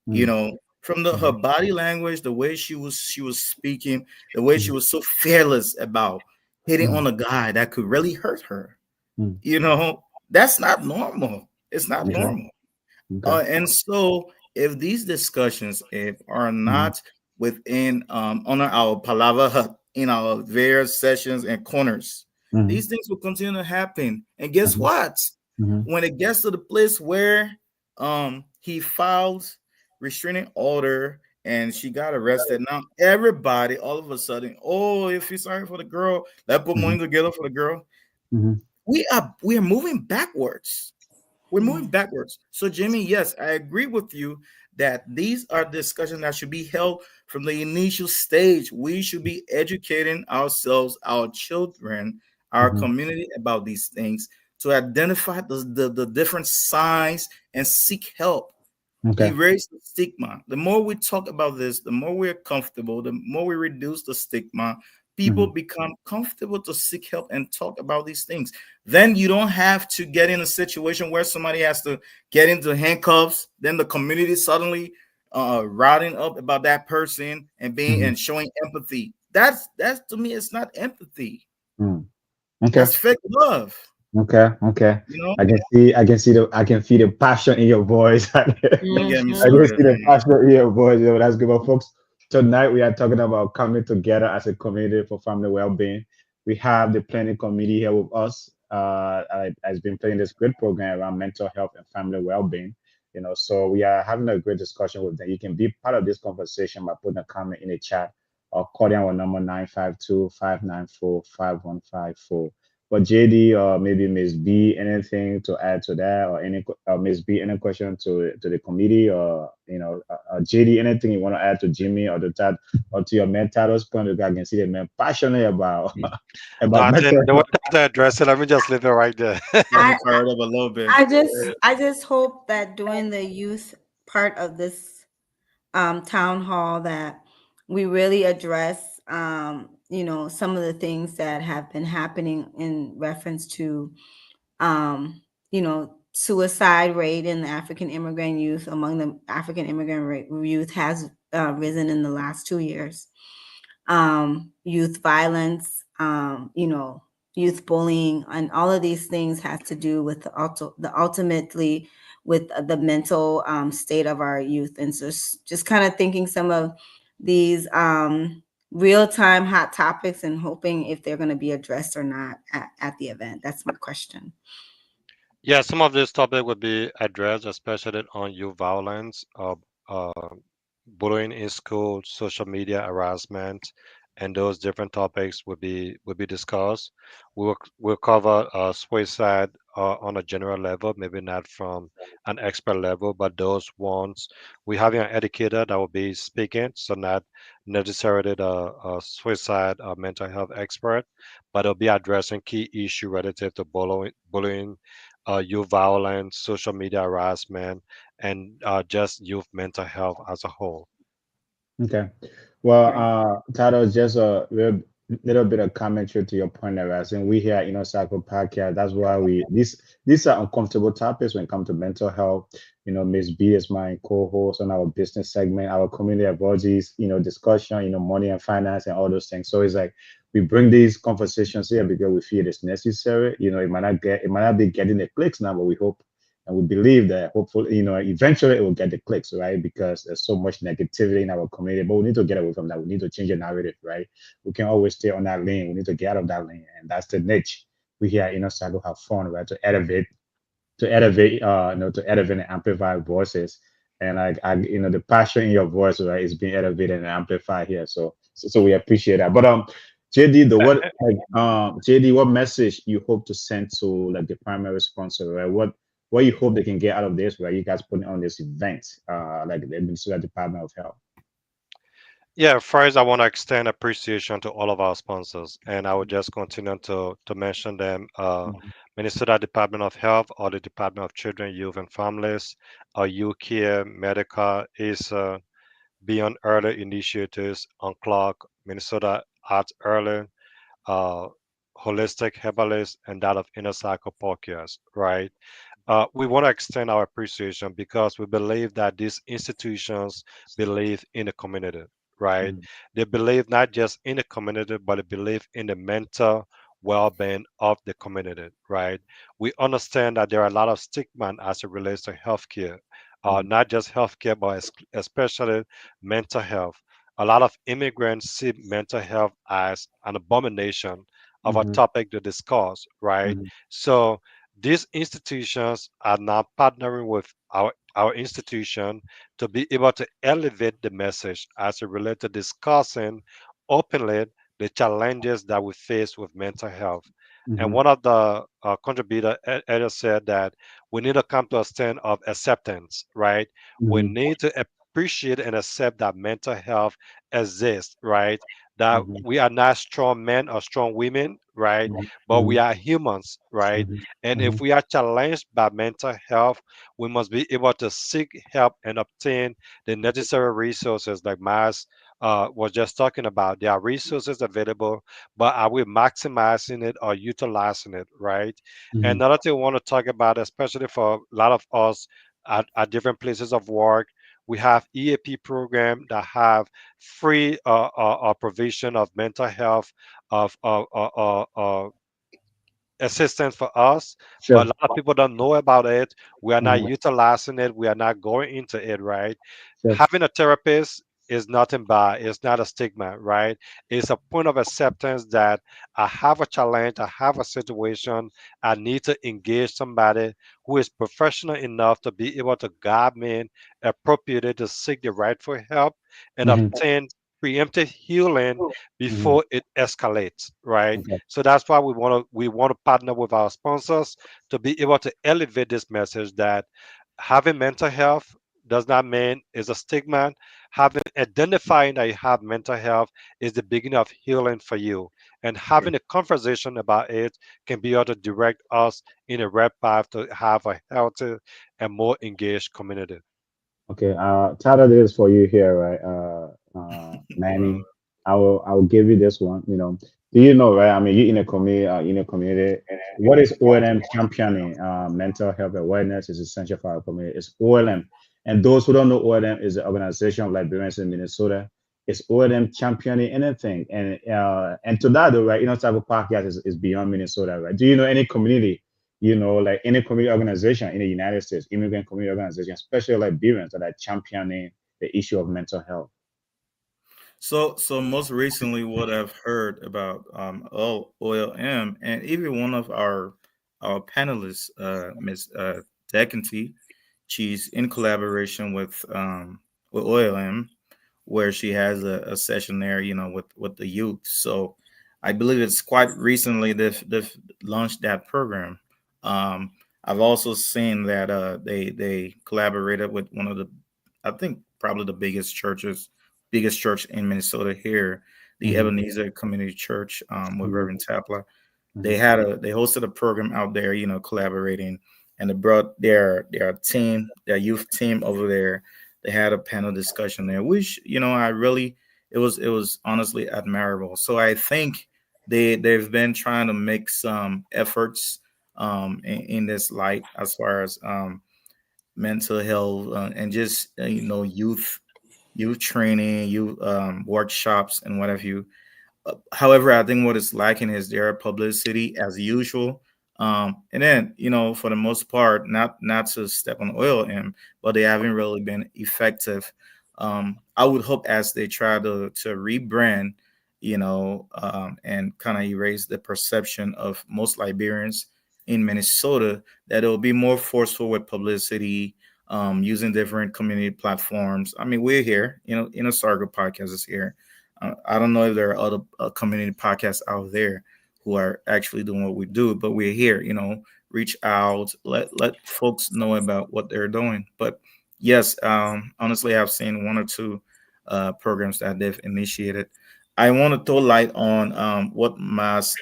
you mhm, know, from her mhm, body language, the way she was speaking, the way she mhm, was so fearless about hitting mhm, on a guy that could really hurt her. mhm. That's not normal. It's not Okay. normal. Okay. And so, if these discussions are Mhm, not within on our palava hut in our various sessions and corners, mhm, these things will continue to happen. And guess mhm, what? mhm, When it gets to the place where he filed restraining order and she got arrested, now everybody all of a sudden, oh, if you're sorry for the girl, let's put money mhm, together for the girl. mhm, We are moving backwards. We're moving Yeah. backwards. So, Jimmy, yes, I agree with you that these are discussions that should be held from the initial stage. We should be educating ourselves, our children, our mhm, community about these things to identify the different signs and seek help. Okay. Erase the stigma. The more we talk about this, the more we're comfortable, the more we reduce the stigma, people Mhm. become comfortable to seek help and talk about these things. Then you don't have to get in a situation where somebody has to get into handcuffs. Then the community suddenly routing up about that person and being Mhm. and showing empathy. That's to me, it's not empathy. Mm. Okay. That's fake love. Okay. Okay. You know, I can feel the passion in your voice. I don't get me can Mhm. see started, the man. passion in your voice. That's good. But folks, tonight we are talking about coming together as a community for family well-being. We have the planning committee here with us. Has been playing this great program around mental health and family well-being. So we are having a great discussion with them. You can be part of this conversation by putting a comment in the chat or calling our number 952-594-5154. But JD or maybe Miss B, anything to add to that, or Miss B, any question to the committee, or JD, anything you want to add to Jimmy or to that or to your mentors point? I can see the man passionate about No, about I mental think the way health. to address it, let me just leave it right there. Got me I fired up a little bit. I just hope that during the youth part of this town hall that we really address some of the things that have been happening in reference to suicide rate in the African immigrant youth. Among the African immigrant youth has risen in the last 2 years. Youth violence, youth bullying, and all of these things has to do with the ultimately with the mental state of our youth. And so just kind of thinking some of these real time hot topics and hoping if they're going to be addressed or not at the event. That's my question. Yeah, some of this topic would be addressed, especially on youth violence, bullying in school, social media harassment, and those different topics would be discussed. We'll cover suicide on a general level, maybe not from an expert level, but those ones we having an educator that will be speaking, so not necessarily a suicide mental health expert, but it'll be addressing key issue relative to bullying, youth violence, social media harassment, and just youth mental health as a whole. Okay. Well, Right. Tado, just a little bit of commentary to your point there. I think we here at Cycle Podcast, that's why these are uncomfortable topics when it comes to mental health. Miss B is my co-host on our business segment, our community advocacies, discussion, money and finance and all those things. So it's like we bring these conversations here because we feel it's necessary. It might not be getting the clicks now, but we hope and we believe that hopefully, eventually it will get the clicks, right? Because there's so much negativity in our community, but we need to get away from that. We need to change the narrative, right? We can always stay on that lane. We need to get out of that lane. And that's the niche. We here at Inner Circle have fun, right? To elevate and amplify voices. And the passion in your voice, right, is being elevated and amplified here. So we appreciate that. But JD, JD, what message you hope to send to like the primary sponsor, right? What you hope they can get out of this, right? You guys putting on this event, like the Minnesota Department of Health. Yeah, first I want to extend appreciation to all of our sponsors, and I would just continue to mention them. Mhm. Minnesota Department of Health, or the Department of Children, Youth, and Families, UCare, Medica, ISA, Beyond Early Initiatives, Unclog, Minnesota Arts Early, uh, Holistic Herbalist, and that of Inner Cycle Podcast, right? We want to extend our appreciation because we believe that these institutions believe in the community, right? Mhm. They believe not just in the community, but they believe in the mental well-being of the community, right? We understand that there are a lot of stigma as it relates to healthcare, Mhm. not just healthcare, but especially mental health. A lot of immigrants see mental health as an abomination of a Mhm. topic to discuss, right? Mhm. So these institutions are now partnering with our institution to be able to elevate the message as it relates to discussing openly the challenges that we face with mental health. And Mhm. one of the contributor Eddie said that we need to come to a stand of acceptance, right? We Mhm. need to appreciate and accept that mental health exists, right? that Mhm, we are not strong men or strong women, right? mhm, But we are humans, right? mhm, And if mhm, we are challenged by mental health, we must be able to seek help and obtain the necessary resources, like Mars was just talking about. There are resources available, but are we maximizing it or utilizing it, right? mhm. Another thing we want to talk about, especially for a lot of us at different places of work, we have EAP program that have free provision of mental health of assistance for us, but a Sure. lot of people don't know about it. We are not Mhm, utilizing it. We are not going into it, right? sure. Having a therapist is nothing bad. It's not a stigma, right? It's a point of acceptance that I have a challenge, I have a situation, I need to engage somebody who is professional enough to be able to guide me appropriately to seek the rightful help and Mhm, obtain preemptive healing mhm. before it escalates, right? Okay. So that's why we want to partner with our sponsors to be able to elevate this message that having mental health does not mean is a stigma. Having identifying that you have mental health is the beginning of healing for you. And having a conversation about it can be able to direct us in a right path to have a healthy and more engaged community. Okay, Tyler, this is for you here, right? Well, Manny, I will give you this one. Do you know, right? I mean, you in a community. What is OLM championing? Mental health awareness is essential for our community. It's OLM, and those who don't know, OLM is the Organization of Librarians in Minnesota. It's OLM championing anything, and to that, though, right? Type of podcast is beyond Minnesota, right? Do you know any community? Like any community organization in the United States, immigrant community organization, especially like Liberians that are championing the issue of mental health. so most recently, what I've heard about OLM, and even one of our panelists, Miss Decanty, she's in collaboration with OLM, where she has a session there, with the youth. So I believe it's quite recently they've launched that program. Um, I've also seen that they collaborated with one of the, I think probably the biggest church in Minnesota here, the Hmm. Ebenezer Community Church, with Hmm. Reverend Tapler. Hmm. They hosted a program out there, collaborating, and they brought their youth team over there. They had a panel discussion there, which I really, it was honestly admirable. So I think they've been trying to make some efforts in this light, as far as mental health, and just youth training, youth workshops, and what have you. However, I think what is lacking is their publicity as usual. And then, for the most part, not to step on oil in, but they haven't really been effective. I would hope as they try to rebrand, and kind of erase the perception of most Liberians in Minnesota, that it will be more forceful with publicity, using different community platforms. I mean, we're here, Sargo podcast is here. I don't know if there are other community podcasts out there who are actually doing what we do, but we're here. Reach out, let folks know about what they're doing. But yes, honestly, I've seen one or two programs that they've initiated. I want to throw light on what Mas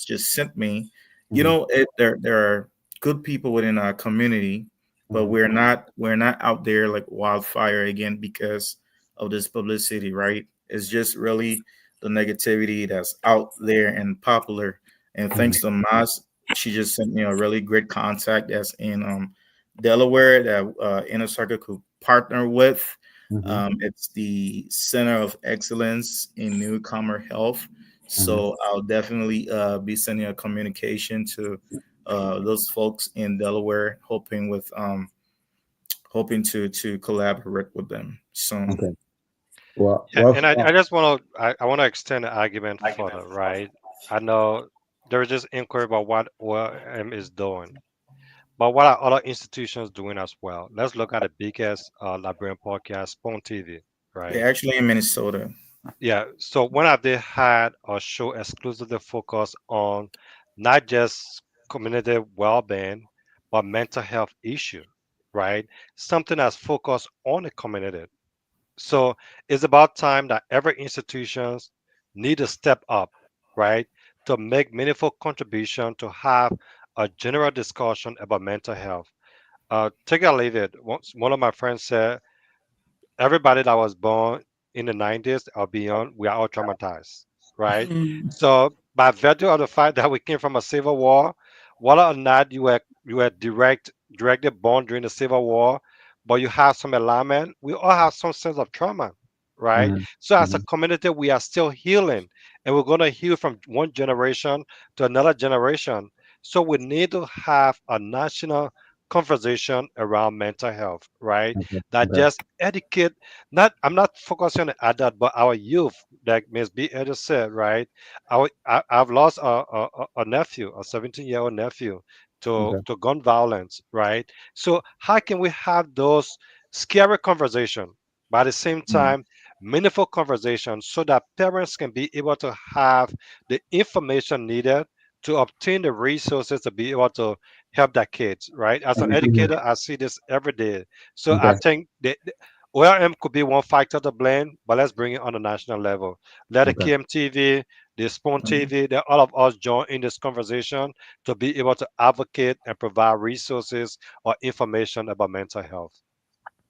just sent me. Hmm. There are good people within our community, but Hmm. we're not out there like wildfire again because of this publicity, right? It's just really the negativity that's out there and popular. And Hmm. thanks to Mas, she just sent me a really great contact that's in Delaware that Inner Circle could partner with. Hmm. It's the Center of Excellence in Newcomer Health. Hmm. So I'll definitely be sending a communication to those folks in Delaware, hoping to collaborate with them. So Okay. Well, Yeah, well. and I want to extend the argument further, right? I know there's this inquiry about what OM is doing, but what are other institutions doing as well? Let's look at the biggest librarian podcast, Spawn TV, right? they're actually in Minnesota. Yeah. So when have they had a show exclusively focused on not just community well-being, but mental health issue, right? Something that's focused on the community. So it's about time that every institutions need to step up, right, to make meaningful contribution to have a general discussion about mental health. Take it or leave it. One of my friends said everybody that was born in the 90s or beyond, we are all traumatized, right? Mm. So by virtue of the fact that we came from a civil war, whether or not you were directly born during the civil war, but you have some alignment, we all have some sense of trauma, right? Mhm, So as a mhm, community, we are still healing, and we're gonna heal from one generation to another generation. So we need to have a national conversation around mental health, right? okay, That okay, just educate, not I'm not focusing on the adult, but our youth, like Ms. B just said, right? I've lost a nephew, a 17-year-old nephew okay. to gun violence, right? So how can we have those scary conversation, but at the same Mm, time meaningful conversation, so that parents can be able to have the information needed to obtain the resources to be able to help their kids, right? As an mhm, mhm. educator, I see this every day. So I Okay, think the ORM could be one factor to blame, but let's bring it on a national level. Let the okay. KMTV, the Spoon Mhm. TV, let all of us join in this conversation to be able to advocate and provide resources or information about mental health.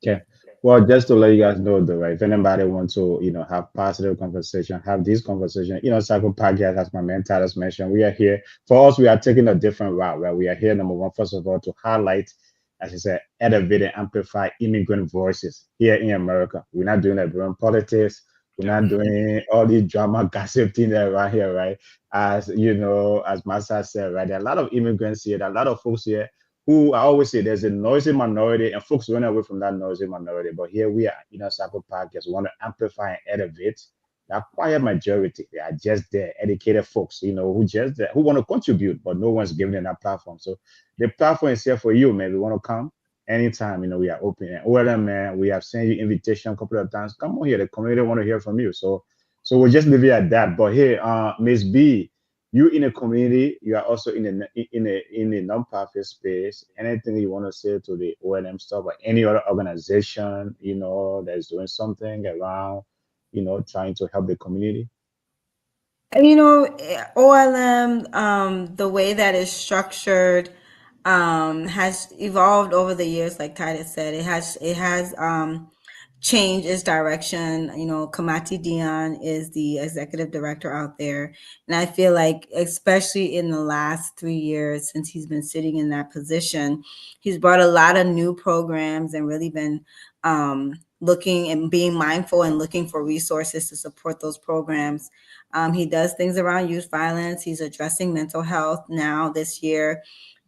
Okay. Well, just to let you guys know, though, right? If anybody wants to, have positive conversation, have this conversation, Cycle Podcast, as my man Titus mentioned, we are here. For us, we are taking a different route, right? We are here, number one, first of all, to highlight, as you said, elevate and amplify immigrant voices here in America. We're not doing that brewing politics. We're Yeah. not doing all these drama gossip thing that right here, right? As as Massa said, right? There are a lot of immigrants here, there are a lot of folks here who I always say there's a noisy minority and folks run away from that noisy minority. But here we are, Cycle Podcast, want to amplify and elevate that quiet majority. They are just there, educated folks, who just there, who want to contribute, but no one's giving them that platform. So the platform is here for you, man. We want to come anytime, we are open. And well, man, we have sent you invitation a couple of times. Come on here. The community want to hear from you. So we'll just leave it at that. But here, Miss B, you in a community, you are also in a nonprofit space. Anything you want to say to the ONM stuff or any other organization, that's doing something around, trying to help the community? OLM, the way that is structured, has evolved over the years. Like Titus said, it has changed its direction. Kamati Dion is the executive director out there, and I feel like, especially in the last 3 years since he's been sitting in that position, he's brought a lot of new programs and really been looking and being mindful and looking for resources to support those programs. He does things around youth violence. He's addressing mental health now this year,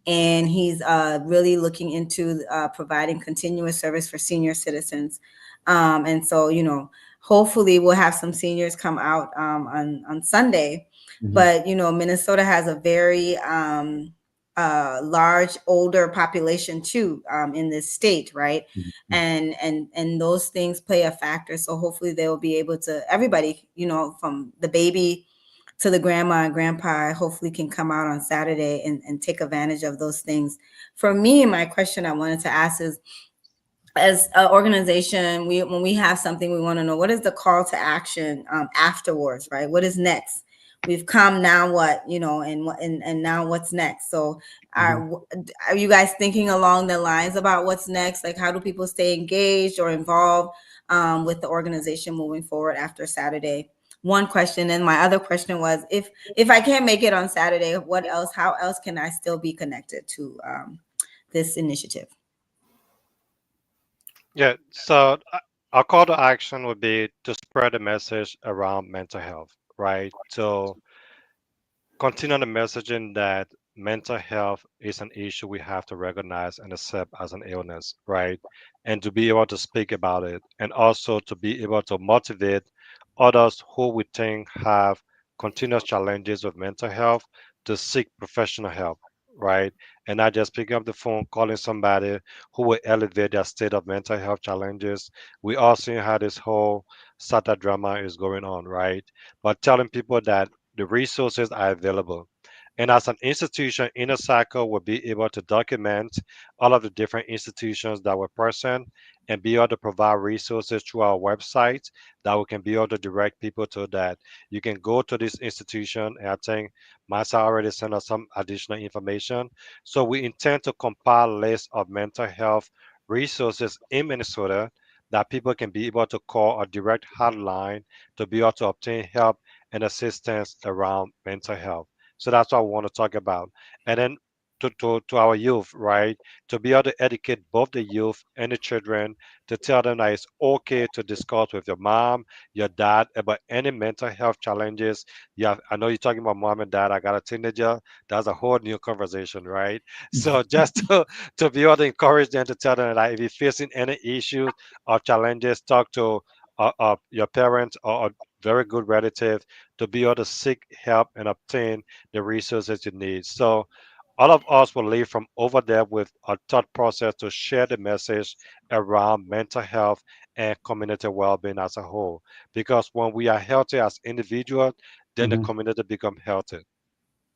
and he's really looking into providing continuous service for senior citizens. And so, hopefully we'll have some seniors come out on Sunday. Mhm, But Minnesota has a very large older population too, in this state, right? mhm, mhm. And those things play a factor. So hopefully they will be able to, everybody, from the baby to the grandma and grandpa, hopefully can come out on Saturday and take advantage of those things. For me, my question I wanted to ask is, as an organization, when we have something, we want to know, what is the call to action afterwards, right? What is next? We've come, now what, and now what's next? So Mhm. are you guys thinking along the lines about what's next? Like, how do people stay engaged or involved with the organization moving forward after Saturday? One question. And my other question was, if I can't make it on Saturday, what else, how else can I still be connected to this initiative? Yeah. So our call to action would be to spread the message around mental health, right? So continue the messaging that mental health is an issue we have to recognize and accept as an illness, right? And to be able to speak about it, and also to be able to motivate others who we think have continuous challenges with mental health to seek professional help, right? And not just picking up the phone, calling somebody who will elevate their state of mental health challenges. We all see how this whole SATA drama is going on, right? But telling people that the resources are available. And as an institution, Inner Cycle will be able to document all of the different institutions that were present and be able to provide resources through our website that we can be able to direct people to that. You can go to this institution, and I think Masa already sent us some additional information. So we intend to compile a list of mental health resources in Minnesota that people can be able to call a direct hotline to be able to obtain help and assistance around mental health. So that's what we want to talk about. And then to our youth, right? To be able to educate both the youth and the children to tell them that it's okay to discuss with your mom, your dad about any mental health challenges. Yeah, I know you're talking about mom and dad. I got a teenager. That's a whole new conversation, right? So just to be able to encourage them to tell them that if you're facing any issues or challenges, talk to your parents or a very good relative to be able to seek help and obtain the resources you need. So all of us will leave from over there with a thought process to share the message around mental health and community well-being as a whole. Because when we are healthy as individuals, then the Hmm. community become healthy.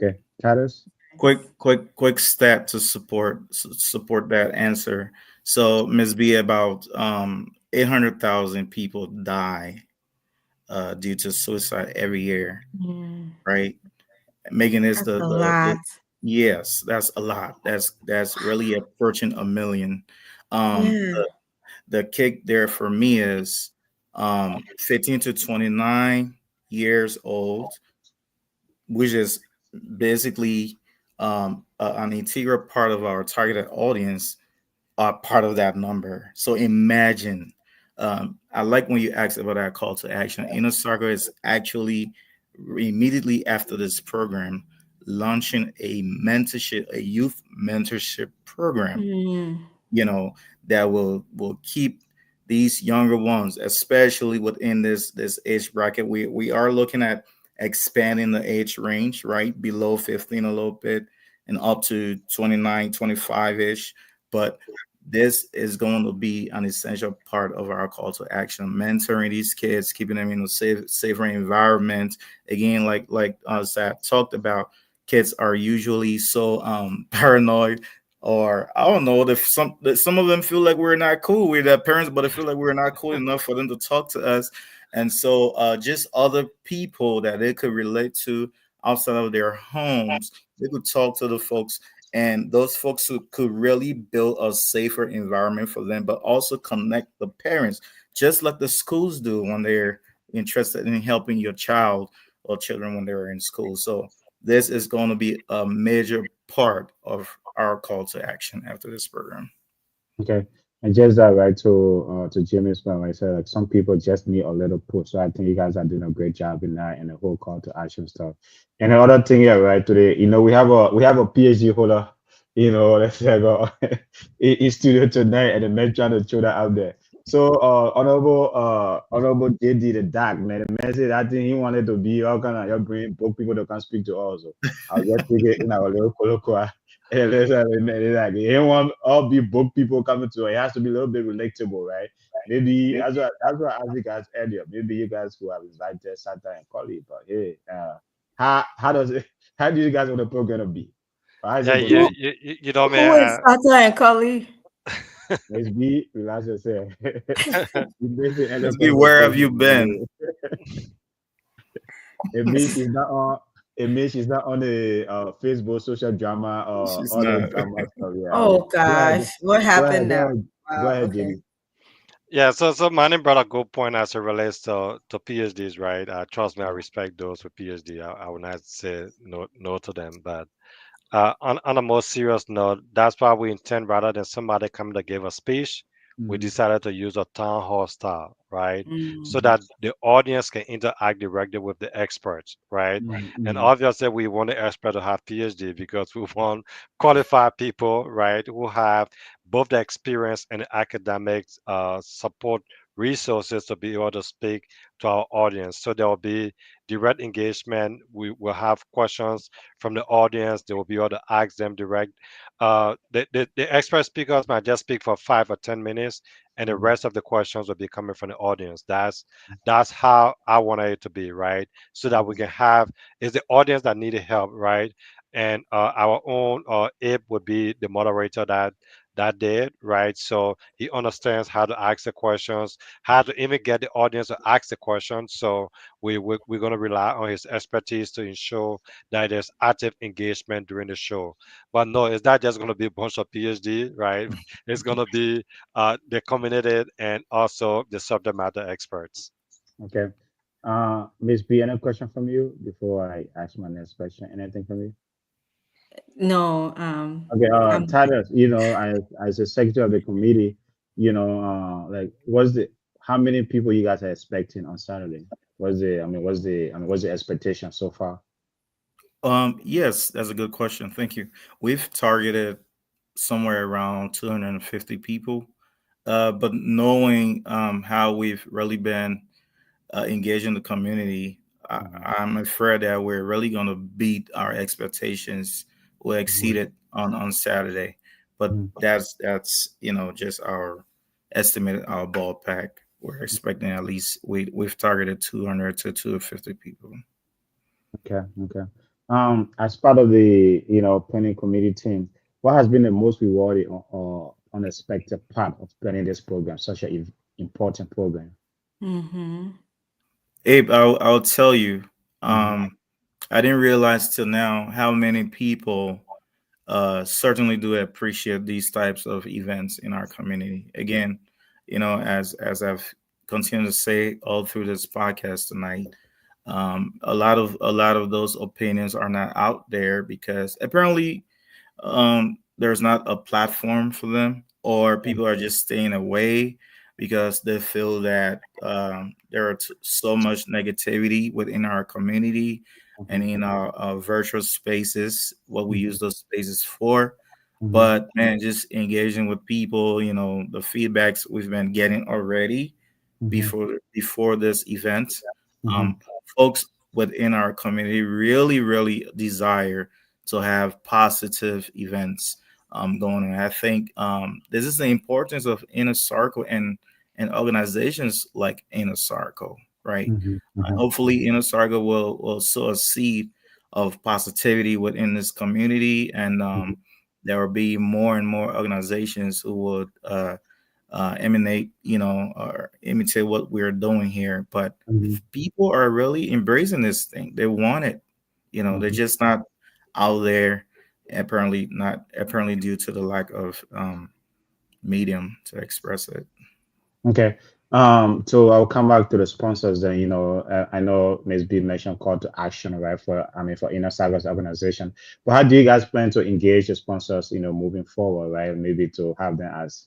Okay, Titus. Quick stat to support that answer. So Ms. B, about 800,000 people die due to suicide every year, Mm, right? Making this that's a lot. the yes, that's a lot. That's really approaching a million. Yeah. The kick there for me is 15 to 29 years old, which is basically an integral part of our targeted audience, are part of that number. So imagine, I like when you asked about that call to action. Inner Circle is actually immediately after this program launching a mentorship, a youth mentorship program, Mm, you know, that will keep these younger ones, especially within this age bracket. We are looking at expanding the age range, right, below 15 a little bit and up to 29, 25 ish. But this is going to be an essential part of our call to action, mentoring these kids, keeping them in a safer environment. Again, like Zach talked about, kids are usually so paranoid, or I don't know, if some of them feel like we're not cool with their parents, but they feel like we're not cool enough for them to talk to us. And so just other people that they could relate to outside of their homes, they could talk to the folks, and those folks who could really build a safer environment for them, but also connect the parents, just like the schools do when they're interested in helping your child or children when they're in school. So this is going to be a major part of our call to action after this program. Okay. And just that, right, to Jimmy's point, like I said, like some people just need a little push. So I think you guys are doing a great job in that and the whole call to action stuff. And the other thing, yeah, right, today, we have a PhD holder, let's say in studio tonight, and the man trying to throw that out there. So honorable JD the Dark, man, the man said I think he wanted to be all kind of your bring book people that can speak to us. So I'll just take it in our little colloquial. And exactly. He don't want all be book people coming to it. It has to be a little bit relatable, right? Maybe that's what I asked you guys earlier. Maybe you guys could have invited Santa and Collie, but hey, how does it how do you guys want the program to be? How is Yeah, it gonna who be? you know, who is man. Sata and Cully? Let's be relax yourself. You basically end Let's the be where have conversation. you been? It means she's not on. It means she's not on the Facebook social drama or She's other not. drama stuff. Yeah. Oh Go ahead. gosh, what Go ahead. happened Go now? ahead. Go Wow. ahead, Okay. Jimmy. Yeah, so Manny brought a good point as it relates to PhDs, right? Trust me, I respect those with PhD. I would not say no to them, but on a more serious note, that's why we intend rather than somebody coming to give a speech, we Mm-hmm. decided to use a town hall style, right? So Mm, that the audience can interact directly with the experts, right? And Mm-hmm. obviously, we want the expert to have PhD because we want qualified people, right, who have both the experience and the academic support resources to be able to speak to our audience. So there will be direct engagement. We will have questions from the audience. They will be able to ask them direct. The expert speakers might just speak for 5 or 10 minutes, and the Mm-hmm. rest of the questions will be coming from the audience. That's how I wanted it to be, right? So that we can have is the audience that needed help, right? And our own Abe would be the moderator that day, right? So he understands how to ask the questions, how to even get the audience to ask the questions. So we're going to rely on his expertise to ensure that there's active engagement during the show. But no, it's not just going to be a bunch of PhD, right? It's going to be the community and also the subject matter experts. Okay. Miss B, any question from you before I ask my next question? Anything from you? No, Okay, um, Titus, as a secretary of the committee, like how many people you guys are expecting on Saturday? What's the expectation so far? Yes, that's a good question. Thank you. We've targeted somewhere around 250 people, but knowing how we've really been engaging the community, Mm-hmm. I'm afraid that we're really going to beat our expectations. We'll exceed it on Saturday, but Mm-hmm. that's just our estimated our ballpark. We're expecting at least we've targeted 200 to 250 people. Okay, okay. As part of the planning committee team, what has been the most rewarding or unexpected part of planning this program, such an important program? mhm. Abe, I'll tell you. Mm-hmm. Um, I didn't realize till now how many people certainly do appreciate these types of events in our community. Again, as I've continued to say all through this podcast tonight, a lot of those opinions are not out there because apparently there's not a platform for them, or people are just staying away because they feel that there are so much negativity within our community and in our virtual spaces, what we Mm-hmm. use those spaces for. Mm-hmm. But man, just engaging with people, the feedbacks we've been getting already Mm-hmm. before this event, Mm-hmm. um, folks within our community really desire to have positive events going on. I think this is the importance of inner circle and organizations like inner circle, right? Mm-hmm. Mm-hmm. Hopefully, inner circle will sow a seed of positivity within this community, and there will be more and more organizations who would emanate, or imitate what we're doing here. But Mm-hmm. people are really embracing this thing. They want it. They're Mm-hmm. just not out there. Apparently due to the lack of medium to express it. Okay. So I'll come back to the sponsors then. I know Ms. B mentioned call to action, right? For Inner Circle's organization. But how do you guys plan to engage the sponsors, moving forward, right? Maybe to have them as,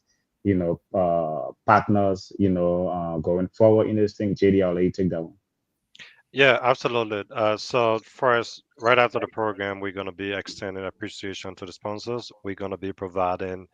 partners, going forward in this thing. JD, I'll let you take that one. Yeah, absolutely. So first, right after the program, we're going to be extending appreciation to the sponsors. We're going to be providing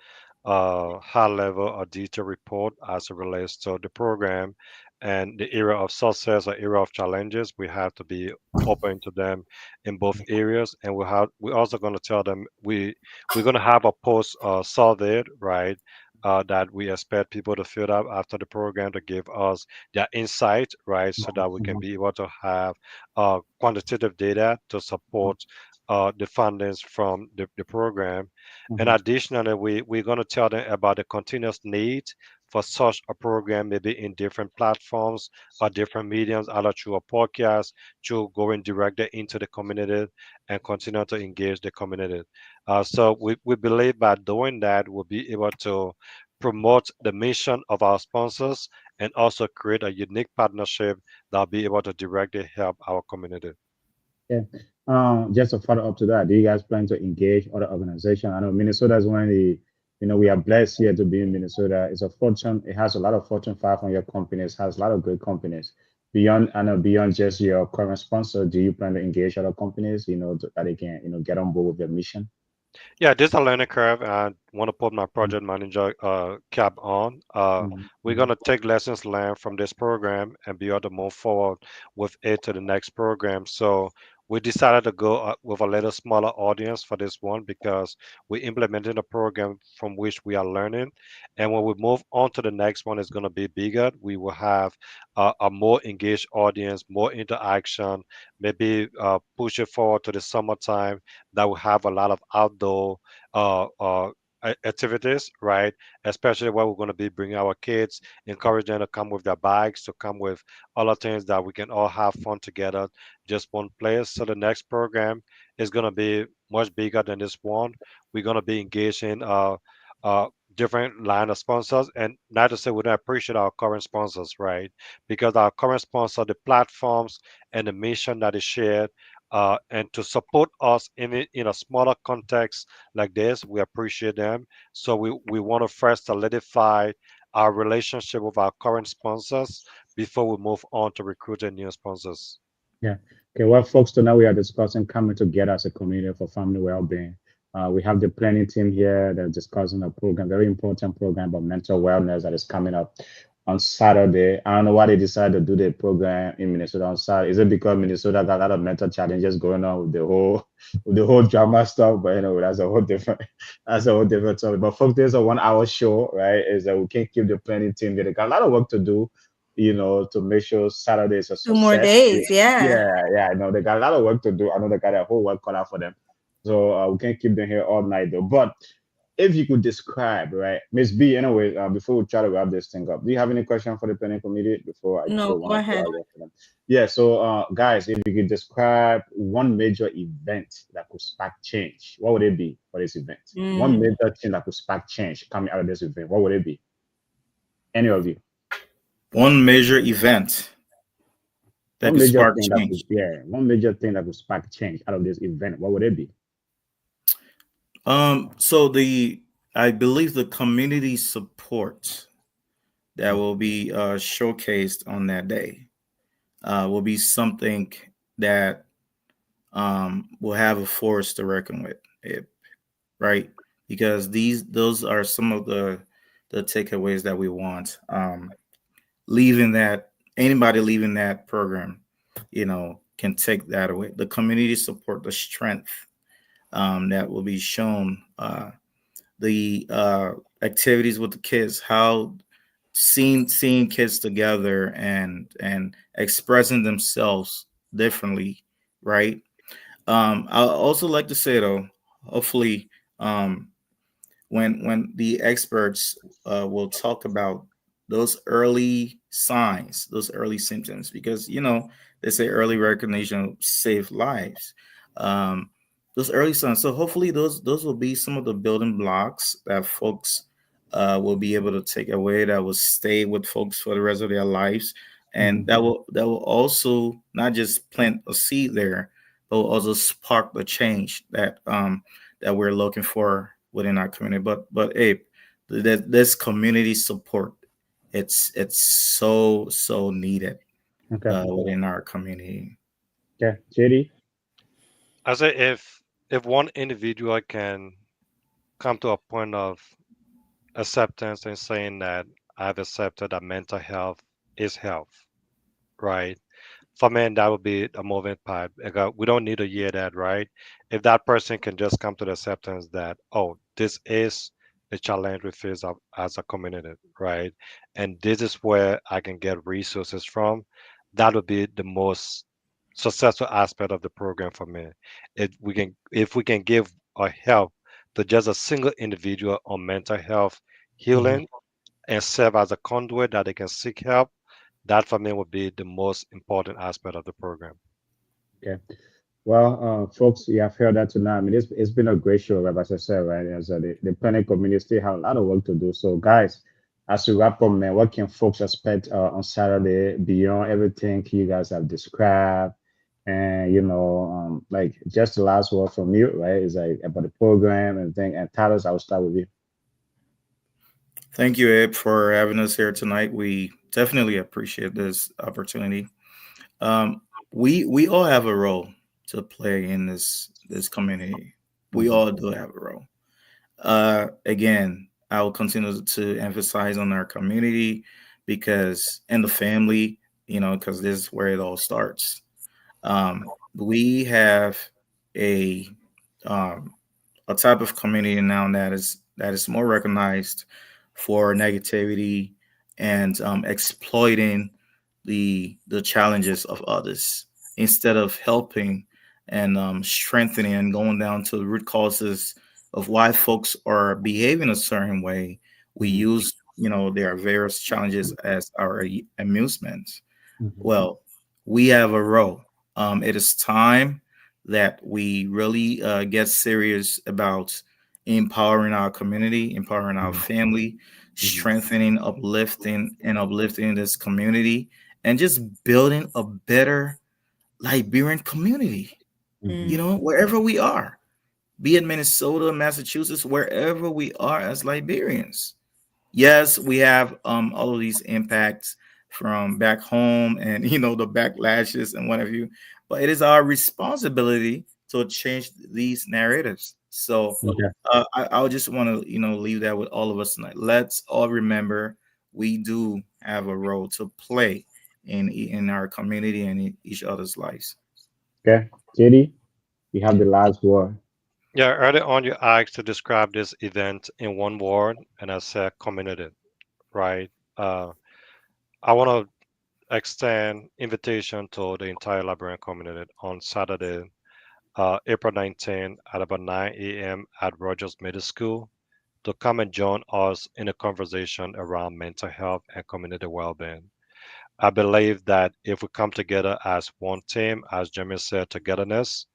a high level or detailed report as it relates to the program and the area of success or area of challenges. We have to be open to them in both areas, and we're also going to tell them we're going to have a post survey, right? That we expect people to fill out after the program to give us their insight, right, so that we can Mhm, be able to have quantitative data to support the fundings from the program. And mhm, additionally, we're going to tell them about the continuous need for such a program, maybe in different platforms or different mediums, either through a podcast, through going directly into the community and continue to engage the community. So we believe by doing that, we'll be able to promote the mission of our sponsors and also create a unique partnership that'll be able to directly help our community. yeah. Just to follow up to that, do you guys plan to engage other organizations? I know Minnesota is one of the, we are blessed here to be in Minnesota. It has a lot of Fortune 500 companies, has a lot of great companies. Beyond just your current sponsor, do you plan to engage other companies, that they can, get on board with your mission? Yeah, this is a learning curve. I want to put my project manager cap on. Mhm, We're mhm, going to take lessons learned from this program and be able to move forward with it to the next program. So we decided to go with a little smaller audience for this one because we implemented a program from which we are learning. And when we move on to the next one, it's going to be bigger. We will have a more engaged audience, more interaction, maybe push it forward to the summertime that will have a lot of outdoor activities, right? Especially where we're going to be bringing our kids, encourage them to come with their bikes, to come with all the things that we can all have fun together, just one place. So the next program is going to be much bigger than this one. We're going to be engaging uh, different line of sponsors, and not to say we don't appreciate our current sponsors, right? Because our current sponsor, the platforms and the mission that is shared, and to support us in a smaller context like this. We appreciate them. So we want to first solidify our relationship with our current sponsors before we move on to recruiting new sponsors. Yeah. Okay. Well, folks, tonight we are discussing coming together as a community for family well-being. We have the planning team here that's discussing a program, very important program about mental wellness that is coming up on Saturday. I don't know why they decided to do the program in Minnesota on Saturday. Is it because Minnesota got a lot of mental challenges going on with the whole drama stuff? But anyway, that's a whole different topic. But folks, there's a 1 hour show, right? Is that we can't keep the planning team there. They got a lot of work to do, to make sure Saturday is a 2 more success. days. Yeah. Yeah, I know they got a lot of work to do. I know they got a whole work cut out for them. So we can't keep them here all night though. But if you could describe, right, Miss B, anyway, before we try to wrap this thing up, do you have any question for the planning committee before I No, throw go one or two ahead. out there for them? Yeah, so guys, if you could describe one major event that could spark change, what would it be for this event? One Mm. major thing that could spark change coming out of this event, what would it be? Any of you? One major event that One could major spark thing that could, change. yeah, one major thing that could spark change out of this event, what would it be? So I believe the community support that will be showcased on that day will be something that will have a force to reckon with, right? Because those are some of the takeaways that we want. Leaving that Anybody leaving that program, can take that away. The community support, the strength that will be shown, the activities with the kids, how seeing kids together and expressing themselves differently, right? I also like to say though, hopefully, um, when the experts will talk about those early signs, those early symptoms, because they say early recognition save lives. Um, those early signs. So hopefully those will be some of the building blocks that folks will be able to take away, that will stay with folks for the rest of their lives, and Mhm. that will also not just plant a seed there, but will also spark the change that we're looking for within our community. But Abe, this community support, it's so needed Okay. within our community. Okay. JD? I say if one individual can come to a point of acceptance and saying that I've accepted that mental health is health, right? For me, that would be a moving part. We don't need to hear that, right? If that person can just come to the acceptance that, oh, this is the challenge we face as a community, right? And this is where I can get resources from. That would be the most successful aspect of the program for me. If we can give a help to just a single individual on mental health Mhm. healing and serve as a conduit that they can seek help, that for me would be the most important aspect of the program. Okay. Well, folks, you have heard that tonight. I mean, it's been a great show, right? As I said, right? As the planning community still have a lot of work to do. So, guys, as we wrap up, man, what can folks expect on Saturday beyond everything you guys have described? And like just the last word from you, right? Is like about the program and thing. And Talos, I will start with you. Thank you, Abe, for having us here tonight. We definitely appreciate this opportunity. Um, we all have a role to play in this community. We Mhm. all do have a role. Again, I will continue to emphasize on our community because and the family, because this is where it all starts. We have a um, a type of community now that is more recognized for negativity and exploiting the challenges of others instead of helping and strengthening and going down to the root causes of why folks are behaving a certain way, we Mhm. use, their various challenges as our amusement. Mhm. Well, we have a role. It is time that we really get serious about empowering our community, empowering our Mhm. family, Mhm. strengthening, uplifting this community, and just building a better Liberian community, Mhm. wherever we are, be it Minnesota, Massachusetts, wherever we are as Liberians. Yes, we have all of these impacts from back home and the backlashes and what have you, but it is our responsibility to change these narratives. So Okay. I just want to leave that with all of us tonight. Let's all remember we do have a role to play in our community and in each other's lives. Okay. JD, you have the last word. Yeah, early on you asked to describe this event in one word, and I said community, right? Uh, I want to extend invitation to the entire Liberian community on Saturday, April 19 at about 9 a.m. at Rogers Middle School to come and join us in a conversation around mental health and community well-being. I believe that if we come together as one team, as Jimmy said, togetherness,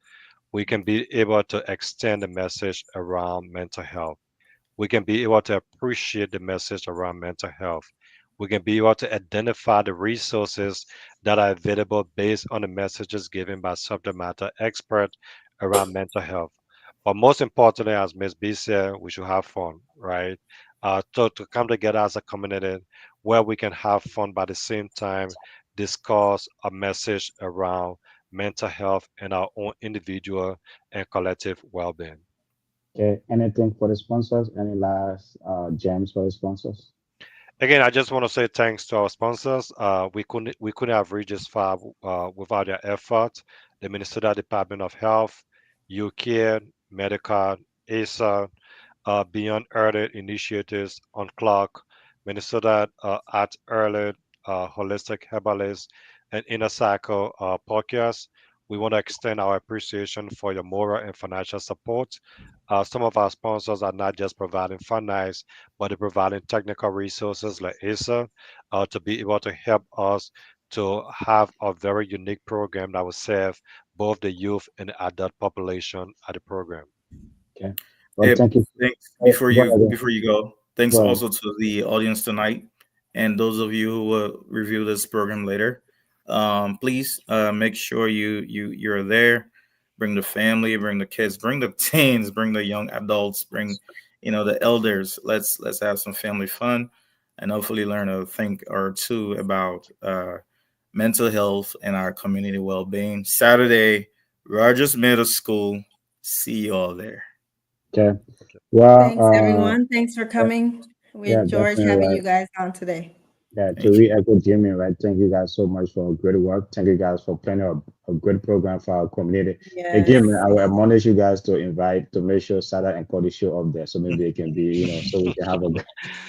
we can be able to extend the message around mental health. We can be able to appreciate the message around mental health. We can be able to identify the resources that are available based on the messages given by subject matter experts around mental health. But most importantly, as Ms. B said, we should have fun, right? To come together as a community where we can have fun, but at the same time discuss a message around mental health and our own individual and collective well-being. Okay. Anything for the sponsors? Any last gems for the sponsors? Again, I just want to say thanks to our sponsors. We couldn't have reached this far without their effort. The Minnesota Department of Health, UCare, Medicare, ASA, Beyond Early Initiatives on Clock, Minnesota at Early, Holistic Herbalist, and Inner Cycle podcast. We want to extend our appreciation for your moral and financial support. Some of our sponsors are not just providing finance, but they're providing technical resources like ASA to be able to help us to have a very unique program that will serve both the youth and the adult population at the program. Okay. Well, Hey, thank you. thanks. Oh, go ahead. Before you go, thanks Go ahead. also to the audience tonight, and those of you who will review this program later. Please make sure you're there. Bring the family, bring the kids, bring the teens, bring the young adults, bring the elders. Let's have some family fun, and hopefully learn a thing or two about mental health and our community well being. Saturday, Rogers Middle School. See you all there. Okay. Well, Thanks, everyone. Thanks for yeah, coming. We yeah, enjoyed definitely having right. you guys on today. Yeah, to Thank you. re-echo Jimmy, right? Thank you guys so much for great work. Thank you guys for planning a good program for our community. Again, man, Yes. I will admonish you guys to invite to make sure Sada and Cody show up there, so maybe it can be, so we can have a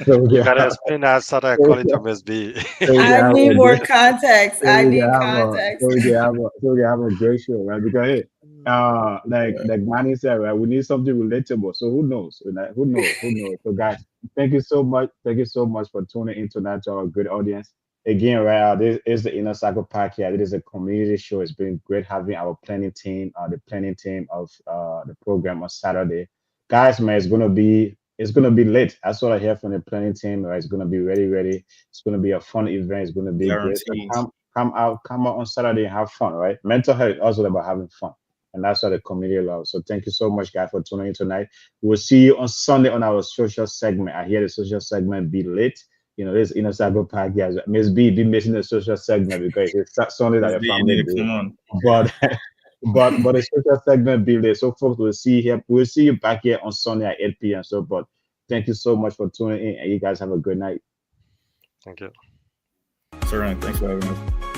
so we You can gotta have, explain that sort of so we calling can, to Miss B. so we can I have need a more great context. so I we can need have a context. so we can have a great show, right? Because hey, like Manny said, right, we need something relatable. So who knows? Who knows? Who knows? So guys, thank you so much. Thank you so much for tuning in tonight to our good audience. Again, right, this is the Inner Cycle Podcast. It is a community show. It's been great having our planning team, the planning team of the program on Saturday. Guys, man, it's gonna be late. That's what I hear from the planning team. Right? It's gonna be ready. It's going to be a fun event. It's going to be great. So Guarantees. come out on Saturday and have fun, right? Mental health is also about having fun. And that's what the community loves. So thank you so much, guys, for tuning in tonight. We'll see you on Sunday on our social segment. I hear the social segment be late. This Inner Cycle Podcast. Miss B be missing the social segment because it's Sunday that Miss the B, you family need to day. come on. But but the social segment be late. So folks will see here. We'll see you back here on Sunday at 8 p.m. So but thank you so much for tuning in and you guys have a good night. Thank you. Certainly. Thanks for having us.